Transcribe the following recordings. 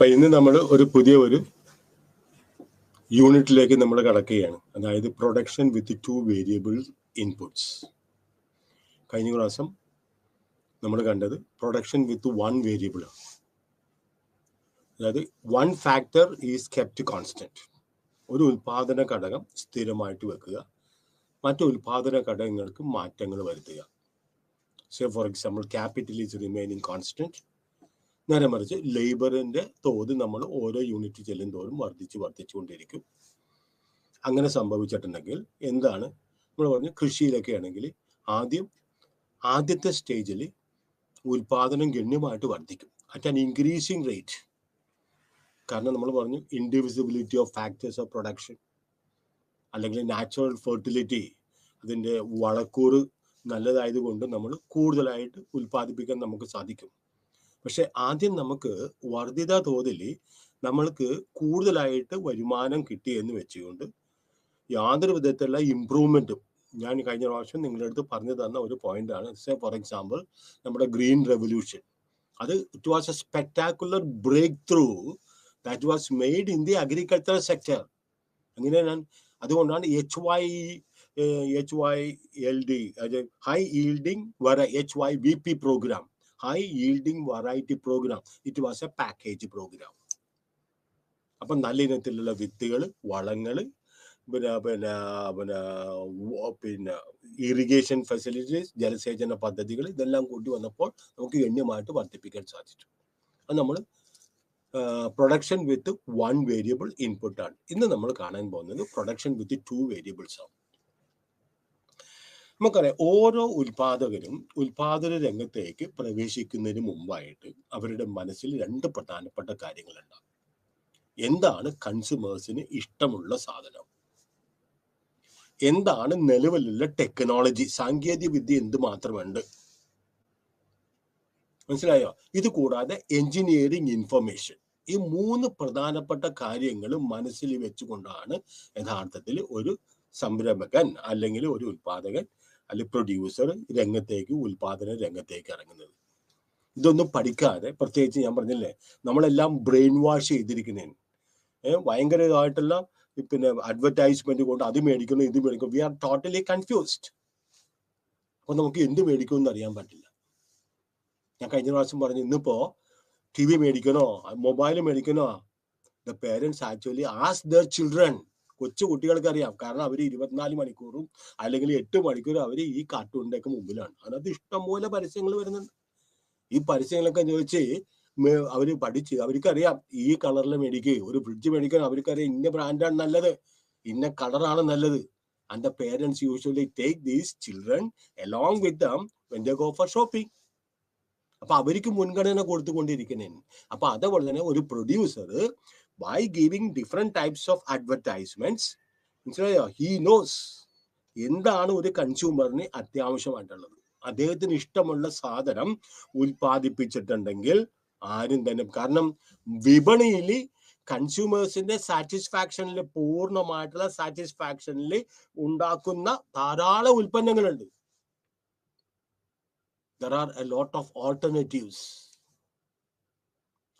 അപ്പം ഇന്ന് നമ്മൾ ഒരു പുതിയ യൂണിറ്റിലേക്ക് നമ്മൾ കടക്കുകയാണ്. അതായത് പ്രൊഡക്ഷൻ വിത്ത് 2 വേരിയബിൾ ഇൻപുട്സ്. കഴിഞ്ഞ പ്രാവശ്യം നമ്മൾ കണ്ടത് പ്രൊഡക്ഷൻ വിത്ത് 1 വേരിയബിൾ ആണ്. അതായത് 1 ഫാക്ടർ ഈസ് കെപ്റ്റ് കോൺസ്റ്റന്റ്. ഒരു ഉൽപാദന ഘടകം സ്ഥിരമായിട്ട് വെക്കുക, മറ്റു ഉൽപാദന ഘടകങ്ങൾക്ക് മാറ്റങ്ങൾ വരുത്തുക. Say for example capital is remaining constant. നേരെ മറിച്ച് ലേബറിന്റെ തോത് നമ്മൾ ഓരോ യൂണിറ്റ് ചെല്ലും തോറും വർദ്ധിച്ചുകൊണ്ടിരിക്കും. അങ്ങനെ സംഭവിച്ചിട്ടുണ്ടെങ്കിൽ എന്താണ് നമ്മൾ പറഞ്ഞു? കൃഷിയിലൊക്കെ ആണെങ്കിൽ ആദ്യത്തെ സ്റ്റേജിൽ ഉൽപാദനം ഗണ്യമായിട്ട് വർദ്ധിക്കും അറ്റ് ആൻ ഇൻക്രീസിങ് റേറ്റ്. കാരണം നമ്മൾ പറഞ്ഞു ഇൻഡിവിസിബിലിറ്റി ഓഫ് ഫാക്ടേഴ്സ് ഓഫ് പ്രൊഡക്ഷൻ, അല്ലെങ്കിൽ നാച്ചുറൽ ഫെർട്ടിലിറ്റി, അതിൻ്റെ വളക്കൂറ് നല്ലതായതുകൊണ്ട് നമ്മൾ കൂടുതലായിട്ട് ഉൽപ്പാദിപ്പിക്കാൻ നമുക്ക് സാധിക്കും. പക്ഷെ ആദ്യം നമുക്ക് വർദ്ധിത തോതിൽ നമ്മൾക്ക് കൂടുതലായിട്ട് വരുമാനം കിട്ടിയെന്ന് വെച്ചുകൊണ്ട് യാതൊരു വിധത്തിലുള്ള ഇമ്പ്രൂവ്മെൻറ്റും, ഞാൻ കഴിഞ്ഞ പ്രാവശ്യം നിങ്ങളുടെ അടുത്ത് പറഞ്ഞു തന്ന ഒരു പോയിന്റാണ്. സേ ഫോർ എക്സാമ്പിൾ നമ്മുടെ ഗ്രീൻ റെവല്യൂഷൻ, അത് it was a spectacular breakthrough that was made in the agricultural sector. അങ്ങനെ അതുകൊണ്ടാണ് HYLD, high yielding HYVP programme, high yielding variety programme. It was a package programme. അപ്പം നല്ല ഇനത്തിലുള്ള വിത്തുകൾ, വളങ്ങൾ, പിന്നെ irrigation facilities, ജലസേചന പദ്ധതികൾ, ഇതെല്ലാം കൂട്ടി വന്നപ്പോൾ നമുക്ക് ഗണ്യമായിട്ട് വർദ്ധിപ്പിക്കാൻ സാധിച്ചു. അത് നമ്മൾ പ്രൊഡക്ഷൻ വിത്ത് 1 വേരിയബിൾ ഇൻപുട്ടാണ്. ഇന്ന് നമ്മൾ കാണാൻ പോകുന്നത് പ്രൊഡക്ഷൻ വിത്ത് 2 വേരിയബിൾസ് ആണ്. നമുക്കറിയാം, ഓരോ ഉൽപാദകരും ഉൽപാദന രംഗത്തേക്ക് പ്രവേശിക്കുന്നതിന് മുമ്പായിട്ട് അവരുടെ മനസ്സിൽ 2 പ്രധാനപ്പെട്ട കാര്യങ്ങളുണ്ടാകും. എന്താണ് കൺസ്യൂമേഴ്സിന് ഇഷ്ടമുള്ള സാധനം, എന്താണ് നിലവിലുള്ള ടെക്നോളജി, സാങ്കേതിക വിദ്യ എന്ത് മാത്രമുണ്ട്, മനസ്സിലായോ? ഇത് കൂടാതെ എഞ്ചിനീയറിംഗ് ഇൻഫർമേഷൻ. ഈ 3 പ്രധാനപ്പെട്ട കാര്യങ്ങൾ മനസ്സിൽ വെച്ചുകൊണ്ടാണ് യഥാർത്ഥത്തിൽ ഒരു സംരംഭകൻ അല്ലെങ്കിൽ ഒരു ഉൽപാദകൻ അല്ലെങ്കിൽ പ്രൊഡ്യൂസർ ഉൽപാദന രംഗത്തേക്ക് ഇറങ്ങുന്നത്. ഇതൊന്നും പഠിക്കാതെ, പ്രത്യേകിച്ച് ഞാൻ പറഞ്ഞില്ലേ, നമ്മളെല്ലാം ബ്രെയിൻ വാഷ് ചെയ്തിരിക്കുന്നതിന് ഭയങ്കരമായിട്ടുള്ള പിന്നെ അഡ്വർടൈസ്മെന്റ് കൊണ്ട് അത് മേടിക്കണം ഇത് മേടിക്കണം. We are totally confused. അപ്പൊ നമുക്ക് എന്ത് മേടിക്കുമെന്ന് അറിയാൻ പറ്റില്ല. ഞാൻ കഴിഞ്ഞ പ്രാവശ്യം പറഞ്ഞു, ഇന്നിപ്പോ TV മേടിക്കണോ മൊബൈൽ മേടിക്കണോ, the parents actually ask their children. കൊച്ചു കുട്ടികൾക്ക് അറിയാം, കാരണം അവർ 24 മണിക്കൂറും അല്ലെങ്കിൽ 8 മണിക്കൂറും അവർ ഈ കാർട്ടൂണിന്റെ ഒക്കെ മുമ്പിലാണ്. അതിനകത്ത് ഇഷ്ടംപോലെ പരസ്യങ്ങൾ വരുന്നുണ്ട്. ഈ പരസ്യങ്ങളൊക്കെ ചോദിച്ച് അവർ പഠിച്ച് അവർക്കറിയാം ഈ കളറിൽ മേടിക്കുക, ഒരു ഫ്രിഡ്ജ് മേടിക്കണം, അവർക്കറിയാം ഇന്ന ബ്രാൻഡാണ് നല്ലത്, ഇന്ന കളറാണ് നല്ലത്. And the parents usually take these children along with dum when they go for shopping. അപ്പൊ അവർക്ക് മുൻഗണന കൊടുത്തുകൊണ്ടിരിക്കുന്നതിന്. അപ്പൊ അതുപോലെ തന്നെ ഒരു producer by giving different types of advertisements, he knows എന്താണ് ഒരു കൺസ്യൂമറിന് അത്യാവശ്യമായിട്ടുള്ളത്. അദ്ദേഹത്തിന് ഇഷ്ടമുള്ള സാധനം ഉൽപ്പാദിപ്പിച്ചിട്ടുണ്ടെങ്കിൽ ആരും തന്നെ, കാരണം വിപണിയിൽ കൺസ്യൂമേഴ്സിന്റെ സാറ്റിസ്ഫാക്ഷനിൽ, പൂർണ്ണമായിട്ടുള്ള സാറ്റിസ്ഫാക്ഷനിൽ ഉണ്ടാക്കുന്ന ധാരാളം ഉൽപ്പന്നങ്ങളുണ്ട്. There are a lot of alternatives.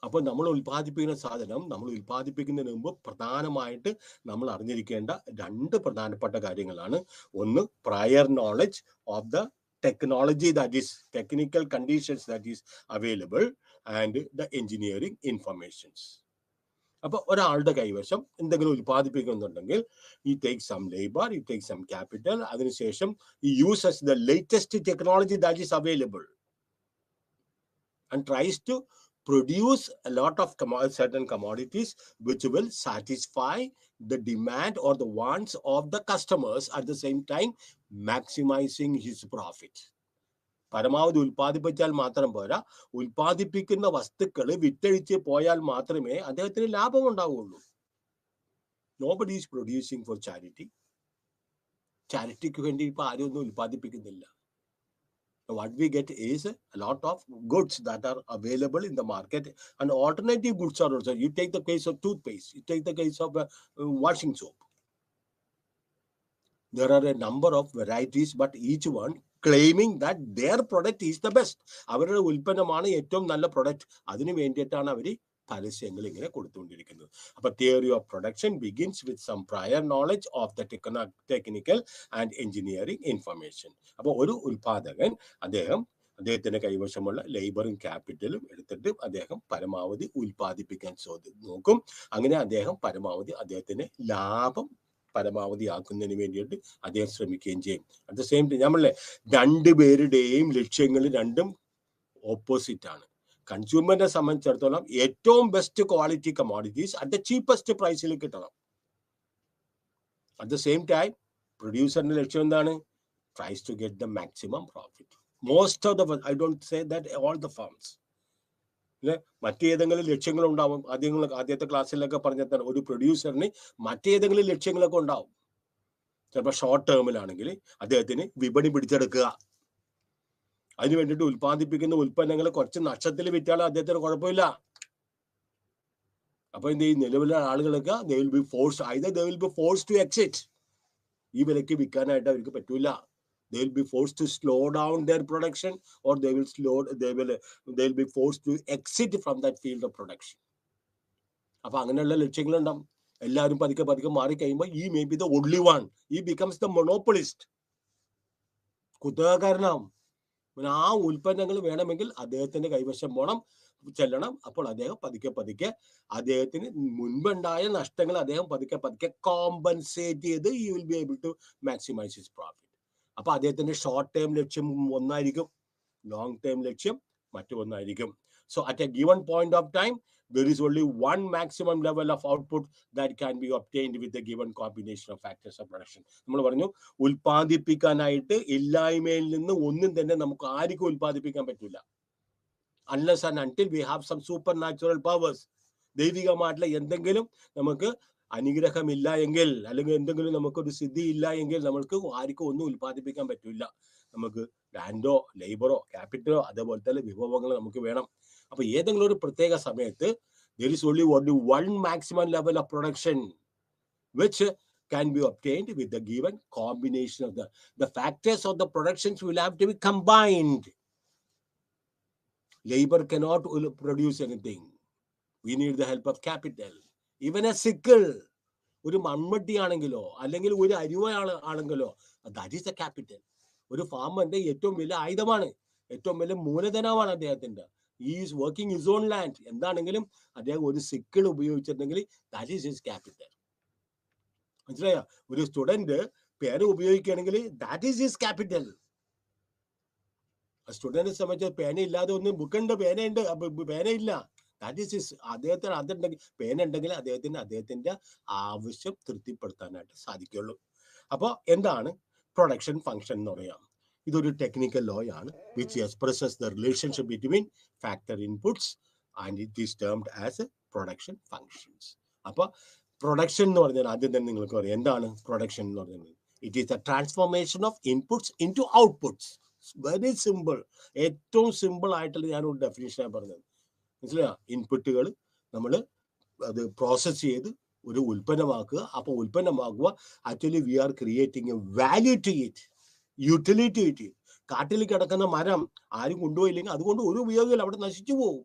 അപ്പോൾ നമ്മൾ ഉൽപ്പാദിപ്പിക്കുന്ന സാധനം നമ്മൾ ഉൽപ്പാദിപ്പിക്കുന്നതിന് മുമ്പ് പ്രധാനമായിട്ട് നമ്മൾ അറിഞ്ഞിരിക്കേണ്ട 2 പ്രധാനപ്പെട്ട കാര്യങ്ങളാണ്. ഒന്ന്, prior knowledge of the technology, that is technical conditions that is available, and the engineering informations. അപ്പൊ ഒരാളുടെ കൈവശം എന്തെങ്കിലും ഉൽപ്പാദിപ്പിക്കുന്നുണ്ടെങ്കിൽ he take some labour, he take some capital, അതിനുശേഷം he uses the latest technology that is available and tries to produce a lot of certain commodities which will satisfy the demand or the wants of the customers, at the same time maximizing his profit. പരമാവധി ഉൽപ്പാദിപ്പിച്ചാൽ മാത്രം പോരാ, ഉൽപ്പാദിപ്പിക്കുന്ന വസ്തുക്കൾ വിറ്റഴിച്ച് പോയാൽ മാത്രമേ അദ്ദേഹത്തിന് ലാഭം ഉണ്ടാവുകയുള്ളൂ. Nobody is producing for charity. ചാരിറ്റിക്ക് വേണ്ടി ഇപ്പൊ ആരും ഒന്നും ഉൽപ്പാദിപ്പിക്കുന്നില്ല. What we get is a lot of goods that are available in the market, and alternative goods are also. You take the case of toothpaste, you take the case of washing soap. There are a number of varieties, but each one claiming that their product is the best. അവരുടെ ഉൽപ്പന്നമാണ് ഏറ്റവും നല്ല product. അതിനു വേണ്ടിയിട്ടാണ് അവർ പരസ്യങ്ങൾ ഇങ്ങനെ കൊടുത്തുകൊണ്ടിരിക്കുന്നത്. അപ്പൊ theory of production begins with some prior knowledge of the technical and engineering information. അപ്പൊ ഒരു ഉൽപാദകൻ അദ്ദേഹത്തിന്റെ കൈവശമുള്ള ലേബറും ക്യാപിറ്റലും എടുത്തിട്ട് അദ്ദേഹം പരമാവധി ഉൽപ്പാദിപ്പിക്കാൻ നോക്കും. അങ്ങനെ അദ്ദേഹം പരമാവധി അദ്ദേഹത്തിന് ലാഭം പരമാവധി ആക്കുന്നതിന് വേണ്ടിയിട്ട് അദ്ദേഹം ശ്രമിക്കുകയും ചെയ്യും. അറ്റ് ദ സെയിം ടൈം നമ്മളെ രണ്ടുപേരുടെയും ലക്ഷ്യങ്ങൾ രണ്ടും ഓപ്പോസിറ്റ് ആണ്. കൺസ്യൂമറിനെ സംബന്ധിച്ചിടത്തോളം ഏറ്റവും best quality commodities at the cheapest പ്രൈസിൽ കിട്ടണം. അറ്റ് ദ സെയിം ടൈം പ്രൊഡ്യൂസറിന്റെ ലക്ഷ്യം എന്താണ്? Tries to get the maximum profit. Most of the, I don't say that all the firms, അല്ലെ, മറ്റേതെങ്കിലും ലക്ഷ്യങ്ങളുണ്ടാവും. ആദ്യത്തെ ക്ലാസ്സിലൊക്കെ പറഞ്ഞാൽ ഒരു പ്രൊഡ്യൂസറിന് മറ്റേതെങ്കിലും ലക്ഷ്യങ്ങളൊക്കെ ഉണ്ടാവും. ചിലപ്പോൾ ഷോർട്ട് ടേമിലാണെങ്കിൽ അദ്ദേഹത്തിന് വിപണി പിടിച്ചെടുക്കുക, അതിന് വേണ്ടിയിട്ട് ഉൽപ്പാദിപ്പിക്കുന്ന ഉൽപ്പന്നങ്ങൾ കുറച്ച് നഷ്ടത്തിൽ വിറ്റാലും അദ്ദേഹത്തിന് കുഴപ്പമില്ല. അപ്പൊ എന്ത് ചെയ്യും? നിലവിലെ ആളുകളൊക്കെ they will be forced to exit. ഈ വിലയ്ക്ക് വിൽക്കാനായിട്ട് അവർക്ക് പറ്റൂല. They will be forced to slow down their production, or they will be forced to exit from that field of production. അപ്പൊ അങ്ങനെയുള്ള ലക്ഷ്യങ്ങളുണ്ടാവും. എല്ലാവരും പതുക്കെ പതുക്കെ മാറി കഴിയുമ്പോൾ ഈ may be the only one, ഈ ബിക്കംസ് ദ മൊണോപ്പൊളിസ്റ്റ്, കുത്തകക്കാരനാവും. ആ ഉൽപ്പന്നങ്ങൾ വേണമെങ്കിൽ അദ്ദേഹത്തിന്റെ കൈവശം ചെല്ലണം. അപ്പോൾ അദ്ദേഹം പതുക്കെ പതുക്കെ അദ്ദേഹത്തിന് മുൻപുണ്ടായ നഷ്ടങ്ങൾ അദ്ദേഹം പതുക്കെ പതുക്കെ കോമ്പൻസേറ്റ് ചെയ്ത് he will be able to maximize his profit. അപ്പൊ അദ്ദേഹത്തിന്റെ ഷോർട്ട് ടേം ലക്ഷ്യം ഒന്നായിരിക്കും, ലോങ് ടേം ലക്ഷ്യം മറ്റൊന്നായിരിക്കും. So at a given point of time, there is only one maximum level of output that can be obtained with the given combination of factors of production. നമ്മൾ പറഞ്ഞു, ഉൽപ്പാദിപ്പിക്കാനായിട്ട് ഇല്ലായ്മയിൽ നിന്ന് ഒന്നും തന്നെ നമുക്ക് ആർക്കും ഉൽപ്പാദിപ്പിക്കാൻ പറ്റില്ല, unless and until we have some supernatural powers. ദൈവികമായിട്ടുള്ള എന്തെങ്കിലും നമുക്ക് അനുഗ്രഹമില്ല എങ്കിൽ, അല്ലെങ്കിൽ എന്തെങ്കിലും നമുക്കൊരു സ്ഥിതി ഇല്ല എങ്കിൽ നമ്മൾക്ക് ആർക്കും ഒന്നും ഉൽപ്പാദിപ്പിക്കാൻ പറ്റില്ല. നമുക്ക് ലാൻഡോ ലേബറോ ക്യാപിറ്റലോ അതേപോലത്തെ വിഭവങ്ങൾ നമുക്ക് വേണം. അപ്പൊ ഏതെങ്കിലും ഒരു പ്രത്യേക സമയത്ത് there is only one maximum level of production which can be obtained with the given combination of the factors of the productions will have to be combined. Labor cannot produce anything. We need the help of capital. Even a sickle, ഒരു മൺമട്ടി ആണെങ്കിലോ അല്ലെങ്കിൽ ഒരു അരിവ ആണെങ്കിലോ, that is the capital. ഒരു ഫാമറിന്റെ ഏറ്റവും വലിയ ആയുധമാണ്, ഏറ്റവും വലിയ മൂലധനമാണ് അദ്ദേഹത്തിന്റെ. Is working his own land. എന്താണെങ്കിലും അദ്ദേഹം ഒരു സിക്കിൾ ഉപയോഗിച്ചിട്ടുണ്ടെങ്കിൽ ദാറ്റ് ഈസ് ഹിസ് ക്യാപിറ്റൽ. മനസ്സിലായോ? ഒരു സ്റ്റുഡന്റ് പേന ഉപയോഗിക്കുകയാണെങ്കിൽ ദാറ്റ് ഈസ് ഹിസ് ക്യാപിറ്റൽ. സ്റ്റുഡന്റിനെ സംബന്ധിച്ച് പേന ഇല്ലാതെ ഒന്നും ബുക്കുണ്ട്, പേനയുണ്ട്, പേനയില്ല, ദാറ്റ് ഈസ് ഹിസ്. അദ്ദേഹത്തിന് അതുണ്ടെങ്കിൽ, പേന ഉണ്ടെങ്കിൽ അദ്ദേഹത്തിന്റെ ആവശ്യം തൃപ്തിപ്പെടുത്താനായിട്ട് സാധിക്കുള്ളൂ. അപ്പോൾ എന്താണ് പ്രൊഡക്ഷൻ ഫംഗ്ഷൻ എന്ന് പറയാം? ഇതൊരു ടെക്നിക്കൽ ലോ ആണ് which expresses the relationship between factor inputs and it is termed as production functions. അപ്പോൾ പ്രൊഡക്ഷൻ എന്ന് പറഞ്ഞാൽ ആദ്യം തന്നെ നിങ്ങൾക്ക് പറയാം എന്താണ് പ്രൊഡക്ഷൻ എന്ന് പറഞ്ഞാൽ. It is the transformation of inputs into outputs. Very simple, ഏറ്റവും സിമ്പിൾ ആയിട്ടുള്ള ഞാനൊരു ഡെഫിനേഷനാണ് പറഞ്ഞത്. മനസ്സിലായോ? ഇൻപുട്ടുകൾ നമ്മൾ അത് പ്രോസസ് ചെയ്ത് ഒരു ഉൽപ്പന്നമാക്കുക. അപ്പോൾ ഉൽപ്പന്നമാക്കുക actually we are creating a value to it, utility it. കാട്ടിൽ കിടക്കുന്ന മരം ആരും കൊണ്ടുപോയില്ലെങ്കിൽ അതുകൊണ്ട് ഒരു ഉപയോഗമില്ല, അവിടെ നശിച്ചു പോകും.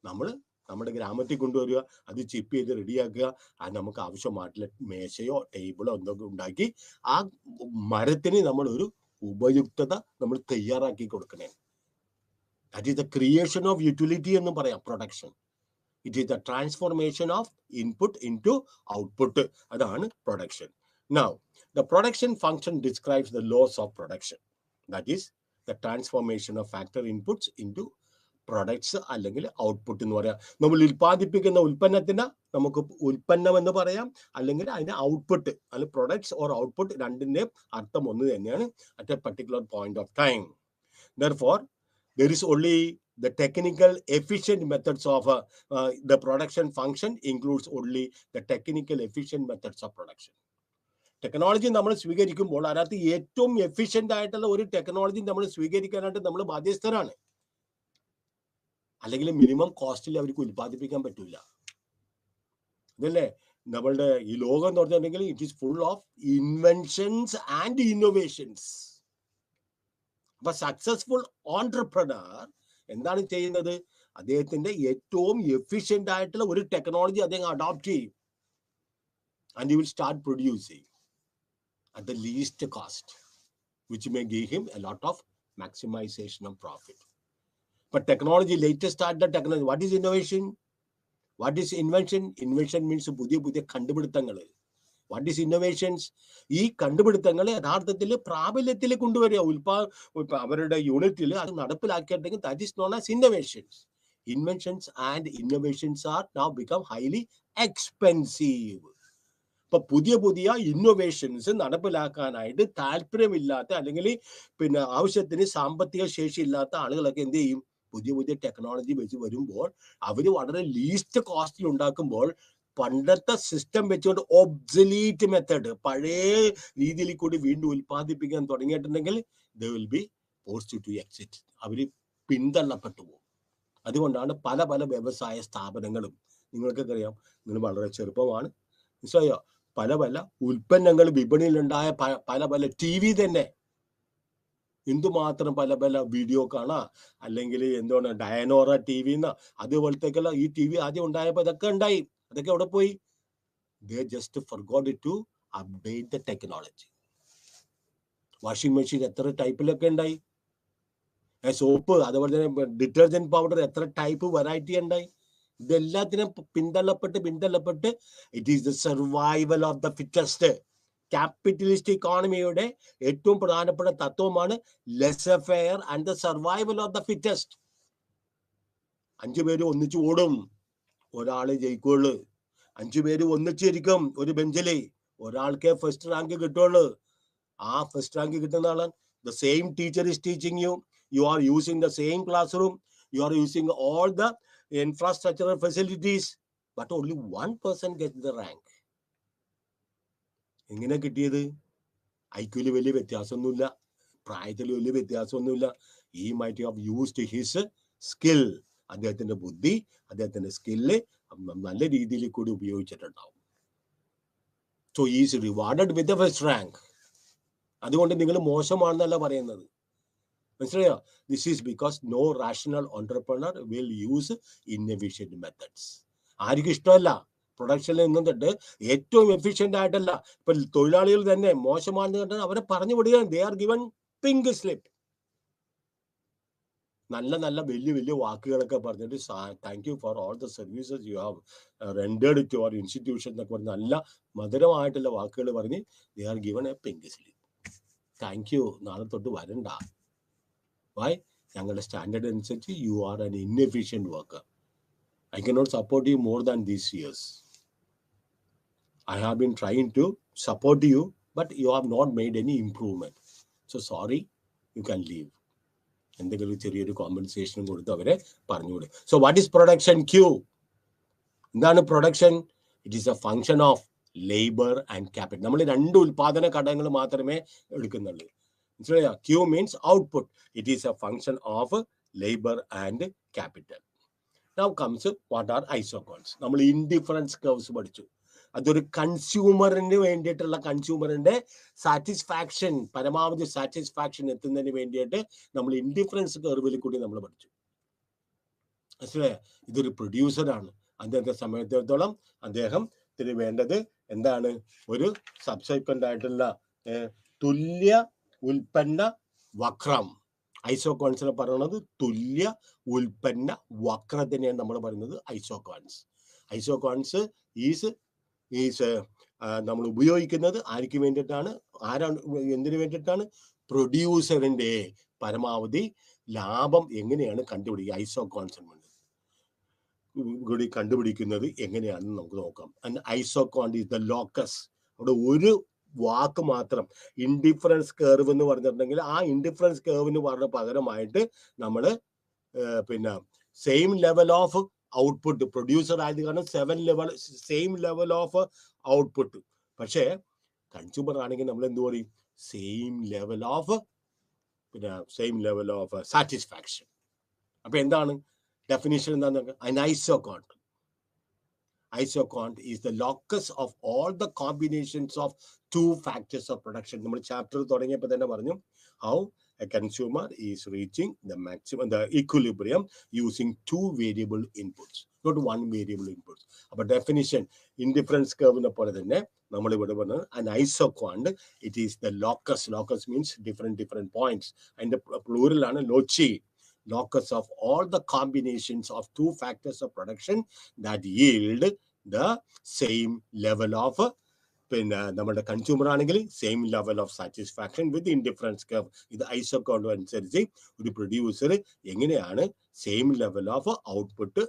നമ്മൾ നമ്മുടെ ഗ്രാമത്തിൽ കൊണ്ടുവരിക, അത് ചിപ്പ് ചെയ്ത് റെഡിയാക്കുക, അത് നമുക്ക് ആവശ്യമായിട്ടുള്ള മേശയോ ടേബിളോ എന്തൊക്കെ ഉണ്ടാക്കി ആ മരത്തിന് നമ്മൾ ഒരു ഉപയുക്തത നമ്മൾ തയ്യാറാക്കി കൊടുക്കണേ. That is the creation of utility എന്ന് പറയാം production. It is the transformation of input into output. അതാണ് production. Now, the production function describes the laws of production. That is the transformation of factor inputs into products അല്ലെങ്കിൽ output എന്ന് പറയാം. നമ്മൾ ഉൽപ്പാദിപ്പിക്കുന്ന ഉൽപ്പന്നത്തിന് നമുക്ക് ഉൽപ്പന്നം എന്ന് പറയാം, അല്ലെങ്കിൽ അതിന്റെ ഔട്ട്പുട്ട് അല്ലെങ്കിൽ പ്രൊഡക്ട്സ് ഓർ ഔട്ട്പുട്ട്, രണ്ടിന്റെയും അർത്ഥം ഒന്ന് തന്നെയാണ് at a particular point of time. Therefore, there is only the technical efficient methods of the production function includes only the technical efficient methods of production. Technology നമ്മൾ സ്വീകരിക്കുമ്പോൾ അതിനകത്ത് ഏറ്റവും efficient ആയിട്ടുള്ള ഒരു ടെക്നോളജി നമ്മൾ സ്വീകരിക്കാനായിട്ട് നമ്മൾ ബാധ്യസ്ഥരാണ്. അല്ലെങ്കിൽ മിനിമം കോസ്റ്റിൽ അവർക്ക് ഉൽപ്പാദിപ്പിക്കാൻ പറ്റില്ല. അതല്ലേ നമ്മളുടെ ഈ ലോകം എന്ന് പറഞ്ഞിട്ടുണ്ടെങ്കിൽ it is full of inventions and innovations. അപ്പൊ സക്സസ്ഫുൾ ഓൺട്രപ്രണർ എന്താണ് ചെയ്യുന്നത്? അദ്ദേഹത്തിന്റെ ഏറ്റവും എഫിഷ്യന്റ് ആയിട്ടുള്ള ഒരു ടെക്നോളജി അദ്ദേഹം അഡോപ്റ്റ് ചെയ്യും. And he will start producing at the least cost, which may give him a lot of maximization of profit. But technology, latest start the technology. What is innovation? What is invention? Invention means പുതിയ കണ്ടുപിടുത്തങ്ങൾ. What is innovations? ഈ കണ്ടുപിടുത്തങ്ങൾ യഥാർത്ഥത്തിൽ പ്രാബല്യത്തിൽ കൊണ്ടുവരിക, അവരുടെ യൂണിറ്റിൽ അത് നടപ്പിലാക്കിയിട്ടുണ്ടെങ്കിൽ that is known as innovations. Inventions and innovations are now become highly expensive. ഇപ്പൊ പുതിയ ഇന്നോവേഷൻസ് നടപ്പിലാക്കാനായിട്ട് താല്പര്യമില്ലാത്ത അല്ലെങ്കിൽ ആവശ്യത്തിന് സാമ്പത്തിക ശേഷി ഇല്ലാത്ത ആളുകളൊക്കെ എന്ത് ചെയ്യും? പുതിയ ടെക്നോളജി വെച്ച് വരുമ്പോൾ അവർ വളരെ ലീസ്റ്റ് കോസ്റ്റിൽ ഉണ്ടാക്കുമ്പോൾ പണ്ടത്തെ സിസ്റ്റം വെച്ചുകൊണ്ട് ഒബ്സലീറ്റ് മെത്തേഡ്, പഴയ രീതിയിൽ കൂടി വീണ്ടും ഉൽപ്പാദിപ്പിക്കാൻ തുടങ്ങിയിട്ടുണ്ടെങ്കിൽ they will be forced to exit. അവർ പിന്തള്ളപ്പെട്ടു പോകും. അതുകൊണ്ടാണ് പല വ്യവസായ സ്ഥാപനങ്ങളും, നിങ്ങൾക്കൊക്കെ അറിയാം, നിങ്ങൾ വളരെ ചെറുപ്പമാണ്, മനസ്സിലായോ, പല ഉൽപ്പന്നങ്ങൾ വിപണിയിലുണ്ടായ പല TV തന്നെ, എന്തുമാത്രം പല വീഡിയോ കാണാം, അല്ലെങ്കിൽ എന്താണ് ഡയനോറ TV അതുപോലത്തേക്കുള്ള ഈ TV ആദ്യം ഉണ്ടായപ്പോൾ ഇതൊക്കെ ഉണ്ടായി. അതൊക്കെ എവിടെ പോയി? They just forgot to update the technology. Washing machine എത്ര ടൈപ്പിലൊക്കെ ഉണ്ടായി, സോപ്പ്, അതുപോലെ തന്നെ ഡിറ്റർജന്റ് പൗഡർ എത്ര ടൈപ്പ് വെറൈറ്റി ഉണ്ടായി. ഇതെല്ലാത്തിനും പിന്തള്ളപ്പെട്ട് it is the survival of the fittest. Capitalist ഇക്കോണമിയുടെ ഏറ്റവും പ്രധാനപ്പെട്ട തത്വമാണ് laissez faire and the survival of the fittest. 5 പേര് ഒന്നിച്ചു ഓടും, ഒരാള് ജയിക്കുള്ളൂ. 5 പേര് ഒന്നിച്ചിരിക്കും ഒരു ബെഞ്ചില്, ഒരാൾക്കേ ഫസ്റ്റ് റാങ്ക് കിട്ടുള്ളൂ. ആ ഫസ്റ്റ് റാങ്ക് കിട്ടുന്ന ആളാണ്. The same teacher is teaching you, U are using the same class room, U are using all the infrastructural facilities, but only one person gets the rank. എങ്ങനെ കിട്ടിയത്? ഐക്യൂല് വലിയ വ്യത്യാസമൊന്നുമില്ല, പ്രായത്തിൽ വലിയ വ്യത്യാസമൊന്നുമില്ല. He might have used his skill. അദ്ദേഹത്തിന്റെ ബുദ്ധി, അദ്ദേഹത്തിന്റെ സ്കില്ല് നല്ല രീതിയിൽ കൂടി ഉപയോഗിച്ചിട്ടുണ്ടാവും. So he is rewarded with the first rank. അതുകൊണ്ട് നിങ്ങൾ മോശമാണെന്നല്ല പറയുന്നത്, മനസ്സിലായോ? This is because no rational entrepreneur will use inefficient methods. ആർക്കും ഇഷ്ടമല്ല പ്രൊഡക്ഷനിൽ നിന്നിട്ട് ഏറ്റവും എഫിഷ്യന്റ് ആയിട്ടല്ല. ഇപ്പൊ തൊഴിലാളികൾ തന്നെ മോശമാണെന്ന് കണ്ടാൽ അവരെ പറഞ്ഞു വിടുകയാണ്. They are given pink slip. നല്ല വലിയ വാക്കുകളൊക്കെ പറഞ്ഞിട്ട് thank you for all the services you have rendered to our institution എന്നൊക്കെ പറഞ്ഞ് നല്ല മധുരമായിട്ടുള്ള വാക്കുകൾ പറഞ്ഞ് they are given a pink slip. Thank you, നാളെ തൊട്ട് വരണ്ട. Why? ഞങ്ങളുടെ സ്റ്റാൻഡേർഡ് അനുസരിച്ച് you are an inefficient worker. I cannot support you more than these years. I have been trying to support you, but you have not made any improvement. So sorry, you can leave. എന്തെങ്കിലും ചെറിയൊരു കോമ്പൻസേഷനും കൊടുത്ത് അവരെ പറഞ്ഞുകൂടെ. So what is production Q? എന്താണ് production? It is a function of labour and capital. നമ്മൾ 2 ഉൽപാദന ഘടകങ്ങൾ മാത്രമേ എടുക്കുന്നുള്ളൂ. മനസ്സിലായോ? Q means output. It is a function of labor and capital. Now comes what are isochrones. നമ്മൾ ഇൻഡിഫറൻസ് കർവ്സ് പഠിച്ചു. അതൊരു കൺസ്യൂമറിന് വേണ്ടിയിട്ടുള്ള, കൺസ്യൂമറിന്റെ സാറ്റിസ്ഫാക്ഷൻ, പരമാവധി സാറ്റിസ്ഫാക്ഷൻ എത്തുന്നതിന് വേണ്ടിയിട്ട് നമ്മൾ ഇൻഡിഫറൻസ് കർവിൽ കൂടി നമ്മൾ പഠിച്ചു. മനസ്സിലായോ? ഇതൊരു പ്രൊഡ്യൂസറാണ്. അദ്ദേഹത്തെ സംബന്ധിച്ചിടത്തോളം അദ്ദേഹത്തിന് വേണ്ടത് എന്താണ്? ഒരു സബ്സീക്വന്റ് ആയിട്ടുള്ള തുല്യ ഉൽപ്പന്ന വക്രം. ഐസോക്വാൻസിനെ പറയുന്നത് തുല്യ ഉൽപ്പന്ന വക്രത്തിനെയാണ് നമ്മൾ പറയുന്നത് ഐസോക്വാൻസ്. ഐസോക്വാൻസ് ഈസ് നമ്മൾ ഉപയോഗിക്കുന്നത് ആർക്ക് വേണ്ടിയിട്ടാണ്? എന്തിനു വേണ്ടിയിട്ടാണ്? പ്രൊഡ്യൂസറിന്റെ പരമാവധി ലാഭം എങ്ങനെയാണ് കണ്ടുപിടിക്കുക, ഐസോക്വാൻസിന് വേണ്ടി കൂടി കണ്ടുപിടിക്കുന്നത് എങ്ങനെയാണെന്ന് നമുക്ക് നോക്കാം. ഐസോക്വാന്റ് ഈസ് ദ ലോക്കസ്. അവിടെ ഒരു വാക്ക് മാത്രം, ഇൻഡിഫറൻസ് കേർവ് എന്ന് പറഞ്ഞിട്ടുണ്ടെങ്കിൽ ആ ഇൻഡിഫറൻസ് കേർവിന് പറഞ്ഞ പകരമായിട്ട് നമ്മൾ same level of output, producer ആയത് കാരണം സെയിം ലെവൽ ഓഫ് ഔട്ട്പുട്ട്. പക്ഷേ കൺസ്യൂമർ ആണെങ്കിൽ നമ്മൾ എന്ത് പറയും? Same level of satisfaction. അപ്പൊ എന്താണ് ഡെഫിനിഷൻ? എന്താണെന്ന് an isoquant. Isoquant is the locus of all the combinations of 2 factors of production. നമ്മൾ ചാപ്റ്റർ തുടങ്ങിയപ്പോൾ തന്നെ പറഞ്ഞു how a consumer is reaching the maximum, the equilibrium using two variable inputs, not one variable inputs. But definition, indifference curve in an isoquant, it is the locus. Locus means different points, and the plural and loci, locus of all the combinations of two factors of production that yield the same level of നമ്മുടെ consumer ആണെങ്കിൽ same level of satisfaction with indifference curve. ഇത് ഐസോക്കോണ്ട് അനുസരിച്ച് ഒരു producer എങ്ങനെയാണ് same level of output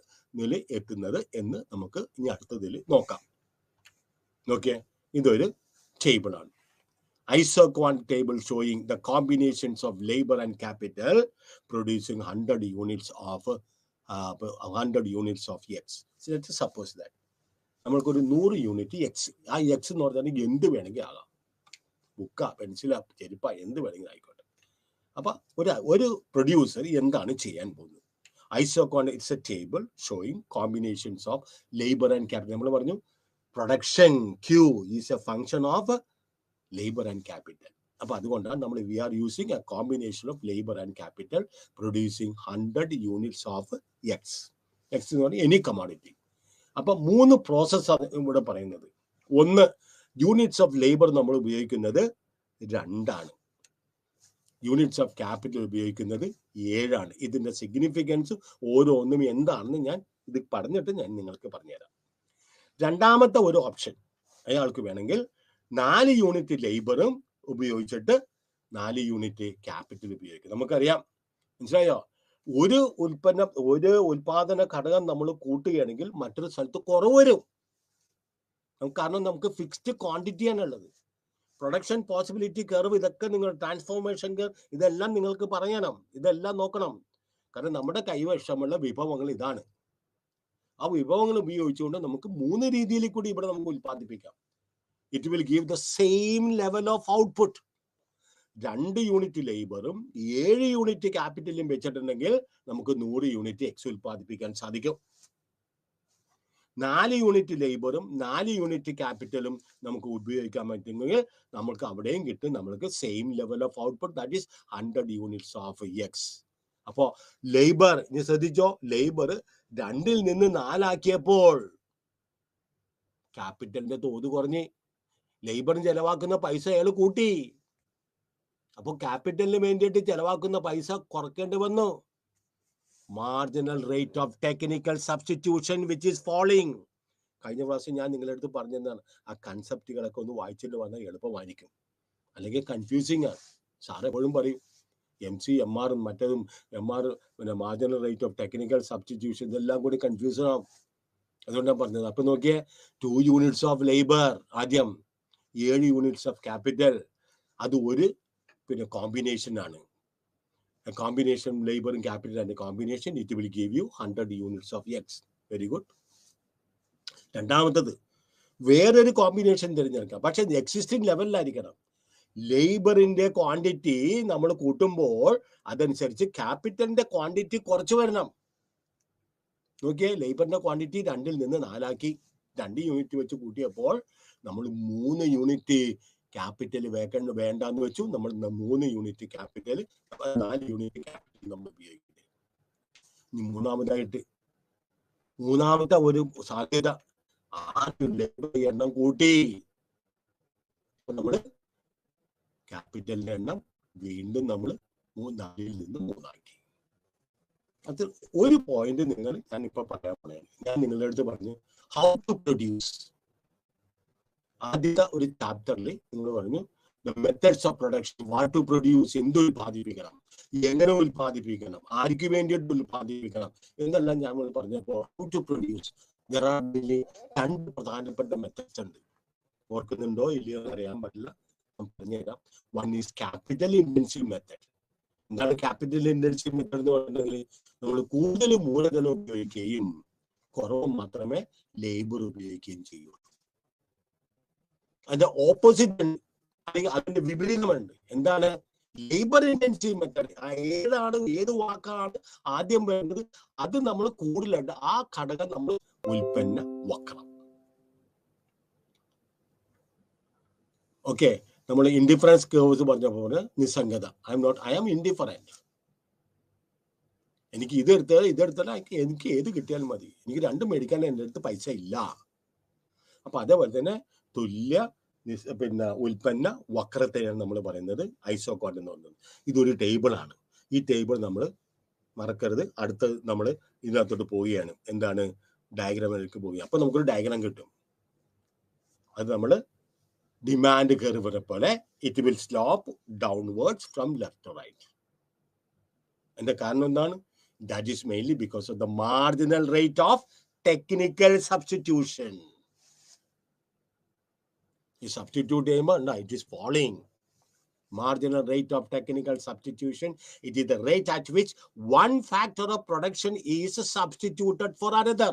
എത്തുന്നത് എന്ന് നമുക്ക് ഇനി അടുത്തതിൽ നോക്കാം. നോക്കിയേ, ഇതൊരു ടേബിൾ ആണ്. Isoquant table showing the combinations of labor and capital producing 100 units of X. So let's suppose that നമ്മൾക്കൊരു 100 യൂണിറ്റ് എക്സ്. ആ എക്സ് എന്ന് പറഞ്ഞാൽ എന്ത് വേണമെങ്കിൽ ആകാം, ബുക്ക, പെൻസില, ചെരുപ്പ, എന്ത് വേണമെങ്കിലും ആയിക്കോട്ടെ. അപ്പൊ ഒരു പ്രൊഡ്യൂസർ എന്താണ് ചെയ്യാൻ പോകുന്നത്? Isoquant it's a table showing combinations of labour and capital. നമ്മൾ പറഞ്ഞു production Q is a function of labour and capital. അപ്പൊ അതുകൊണ്ടാണ് നമ്മൾ we are using a combination of labour and capital producing 100 units of X. X എന്ന് പറഞ്ഞാൽ any commodity. അപ്പൊ 3 പ്രോസസ്സാണ് ഇവിടെ പറയുന്നത്. ഒന്ന്, യൂണിറ്റ്സ് ഓഫ് ലേബർ നമ്മൾ ഉപയോഗിക്കുന്നത് 2ആണ്. യൂണിറ്റ്സ് ഓഫ് ക്യാപിറ്റൽ ഉപയോഗിക്കുന്നത് 7ആണ്. ഇതിന്റെ സിഗ്നിഫിക്കൻസ് ഓരോന്നും എന്താണെന്ന് ഞാൻ ഇത് പറഞ്ഞിട്ട് ഞാൻ നിങ്ങൾക്ക് പറഞ്ഞുതരാം. രണ്ടാമത്തെ ഒരു ഓപ്ഷൻ, അയാൾക്ക് വേണമെങ്കിൽ 4 യൂണിറ്റ് ലേബറും ഉപയോഗിച്ചിട്ട് 4 യൂണിറ്റ് ക്യാപിറ്റൽ ഉപയോഗിക്കും. നമുക്കറിയാം, മനസ്സിലായോ? ഒരു ഉൽപാദന ഘടകം നമ്മൾ കൂട്ടുകയാണെങ്കിൽ മറ്റൊരു സ്ഥലത്ത് കുറവ് വരും. കാരണം നമുക്ക് ഫിക്സ്ഡ് ക്വാണ്ടിറ്റിയാണുള്ളത്. പ്രൊഡക്ഷൻ പോസിബിലിറ്റി കർവ്, ഇതൊക്കെ നിങ്ങൾ ട്രാൻസ്ഫോർമേഷൻ കർവ്, ഇതെല്ലാം നിങ്ങൾക്ക് പറയണം, ഇതെല്ലാം നോക്കണം. കാരണം നമ്മുടെ കൈവശമുള്ള വിഭവങ്ങൾ ഇതാണ്. ആ വിഭവങ്ങൾ ഉപയോഗിച്ചുകൊണ്ട് നമുക്ക് 3 രീതിയിൽ കൂടി ഇവിടെ നമുക്ക് ഉൽപ്പാദിപ്പിക്കാം. It will give the same level of output. 2 unit ലേബറും 7 യൂണിറ്റ് ക്യാപിറ്റലും വെച്ചിട്ടുണ്ടെങ്കിൽ നമുക്ക് 100 യൂണിറ്റ് എക്സ് ഉൽപ്പാദിപ്പിക്കാൻ സാധിക്കും. 4 യൂണിറ്റ് ലേബറും 4 യൂണിറ്റ് ക്യാപിറ്റലും നമുക്ക് ഉപയോഗിക്കാൻ പറ്റുമെങ്കിൽ നമുക്ക് അവിടെയും കിട്ടും നമ്മൾക്ക് same level of output, that is 100 units of X. അപ്പോ ലേബർ, ഇനി ശ്രദ്ധിച്ചോ, ലേബർ 2ൽ നിന്ന് 4 ആക്കിയപ്പോൾ ക്യാപിറ്റലിന്റെ തോത് കുറഞ്ഞ് ലേബറിന് ചെലവാക്കുന്ന പൈസ അയാൾ കൂട്ടി. അപ്പോൾ ക്യാപിറ്റലിന് വേണ്ടിയിട്ട് ചെലവാക്കുന്ന പൈസ കുറയ്ക്കേണ്ടി വന്നു. Marginal rate of technical substitution which is falling. കഴിഞ്ഞ പ്രാവശ്യം ഞാൻ നിങ്ങളുടെ അടുത്ത് പറഞ്ഞതാണ്, ആ കൺസെപ്റ്റുകളൊക്കെ ഒന്ന് വായിച്ചിട്ട് വന്നാൽ എളുപ്പമായിരിക്കും, അല്ലെങ്കിൽ കൺഫ്യൂസിങ് ആണ്. സാർ എപ്പോഴും പറയും MC, MR മറ്റേതും MR, പിന്നെ marginal rate of technical substitution, ഇതെല്ലാം കൂടി കൺഫ്യൂഷൻ ആവും. അതുകൊണ്ടാണ് പറഞ്ഞത്. അപ്പൊ നോക്കിയേ, 2 യൂണിറ്റ്സ് ഓഫ് ലേബർ ആദ്യം, 7 യൂണിറ്റ്സ് ഓഫ് ക്യാപിറ്റൽ, അത് ഒരു കോമ്പിനേഷൻ ആണ്. കോമ്പിനേഷൻ ലേബറും capital and combination, it will give you 100 units of X. Very good. രണ്ടാമത്തത്, വേറൊരു കോമ്പിനേഷൻ തിരഞ്ഞെടുക്കാം, പക്ഷെ എക്സിസ്റ്റിംഗ് ലെവലിലായിരിക്കണം. ലേബറിന്റെ ക്വാണ്ടിറ്റി നമ്മൾ കൂട്ടുമ്പോൾ അതനുസരിച്ച് ക്യാപിറ്റലിന്റെ ക്വാണ്ടിറ്റി കുറച്ച് വരണം. നോക്കിയേ, ലേബറിന്റെ ക്വാണ്ടിറ്റി 2ൽ നിന്ന് 4 ആക്കി, 2 യൂണിറ്റ് വെച്ച് കൂട്ടിയപ്പോൾ നമ്മൾ 3 യൂണിറ്റ് ക്യാപിറ്റൽ വേണ്ടെന്ന് വെച്ചു. നമ്മൾ 3 യൂണിറ്റ് ക്യാപിറ്റൽ, 4 യൂണിറ്റ് ക്യാപിറ്റൽ നമ്മൾ ഉപയോഗിക്കുന്നത്. ഇനി മൂന്നാമത്തെ ഒരു സാധ്യത, 6 ലേബർ എണ്ണം കൂട്ടി, നമ്മള് ക്യാപിറ്റലിന്റെ എണ്ണം വീണ്ടും നമ്മൾ 4ൽ നിന്ന് 3 ആക്കി. അത് ഒരു പോയിന്റ് ഞാൻ ഇപ്പൊ പറയാൻ പോണേണ്. ഞാൻ നിങ്ങളുടെ അടുത്ത് പറഞ്ഞു ഹൗ ടു പ്രൊഡ്യൂസ്. ആദ്യത്തെ ഒരു ചാപ്റ്ററിൽ നിങ്ങൾ പറഞ്ഞു the methods of production, what to produce, എന്ത് ഉൽപ്പാദിപ്പിക്കണം, എങ്ങനെ ഉൽപ്പാദിപ്പിക്കണം, ആർക്ക് വേണ്ടിയിട്ട് ഉൽപ്പാദിപ്പിക്കണം എന്നെല്ലാം ഞാൻ പറഞ്ഞപ്പോൾ how to produce there are 2 പ്രധാനപ്പെട്ട മെത്തേഡ്സ് ഉണ്ട്. ഓർക്കുന്നുണ്ടോ ഇല്ലയോ അറിയാൻ പറ്റില്ല, പറഞ്ഞുതരാം. One is capital intensive method. എന്താണ് ക്യാപിറ്റൽ ഇന്റൻസീവ് മെത്തേഡ് എന്ന് പറഞ്ഞിട്ടുണ്ടെങ്കിൽ നമ്മൾ കൂടുതൽ മൂലധനം ഉപയോഗിക്കുകയും കുറവ് മാത്രമേ ലേബർ ഉപയോഗിക്കുകയും ചെയ്യുള്ളൂ. അതിന്റെ ഓപ്പോസിറ്റ് അല്ലെങ്കിൽ അതിന്റെ വിപരീതമുണ്ട്. എന്താണ് ലേബർ ഇന്റൻസീവ് മെത്തേഡ്? ഏത് വാക്കാണ് ആദ്യം വേണ്ടത് അത് നമ്മൾ കൂടുതലുണ്ട്, ആ ഘടകം നമ്മൾ ഉൽപ്പന്ന വക്കണം. ഓക്കെ, നമ്മൾ ഇൻഡിഫറൻസ് കേർവ്സ് പറഞ്ഞ പോലെ നിസ്സംഗത. I am indifferent. എനിക്ക് ഇതെടുത്താൽ എനിക്ക് ഏത് കിട്ടിയാലും മതി, എനിക്ക് രണ്ടും മേടിക്കാൻ എൻ്റെ അടുത്ത് പൈസ ഇല്ല. അപ്പൊ അതേപോലെ തന്നെ തുല്യ ഉൽപ്പന്ന വക്രത്തെയാണ് നമ്മൾ പറയുന്നത് ഐസോകോണ്ട് എന്ന് പറയുന്നത്. ഇതൊരു ടേബിളാണ്. ഈ ടേബിൾ നമ്മൾ മറക്കരുത്. അടുത്ത് നമ്മൾ ഇതിനകത്തോട്ട് പോവുകയാണ്. എന്താണ്? ഡയഗ്രാമിലേക്ക് പോവുക. അപ്പൊ നമുക്കൊരു ഡയഗ്രാം കിട്ടും. അത് നമ്മൾ ഡിമാൻഡ് കർവ് പോലെ it will slope downwards from left to right. എന്റെ കാരണം എന്താണ്? That is mainly because of the marginal rate of technical substitution. You substitute no, it is falling. Marginal rate of technical substitution, it is the rate at which one factor of production is substituted for another.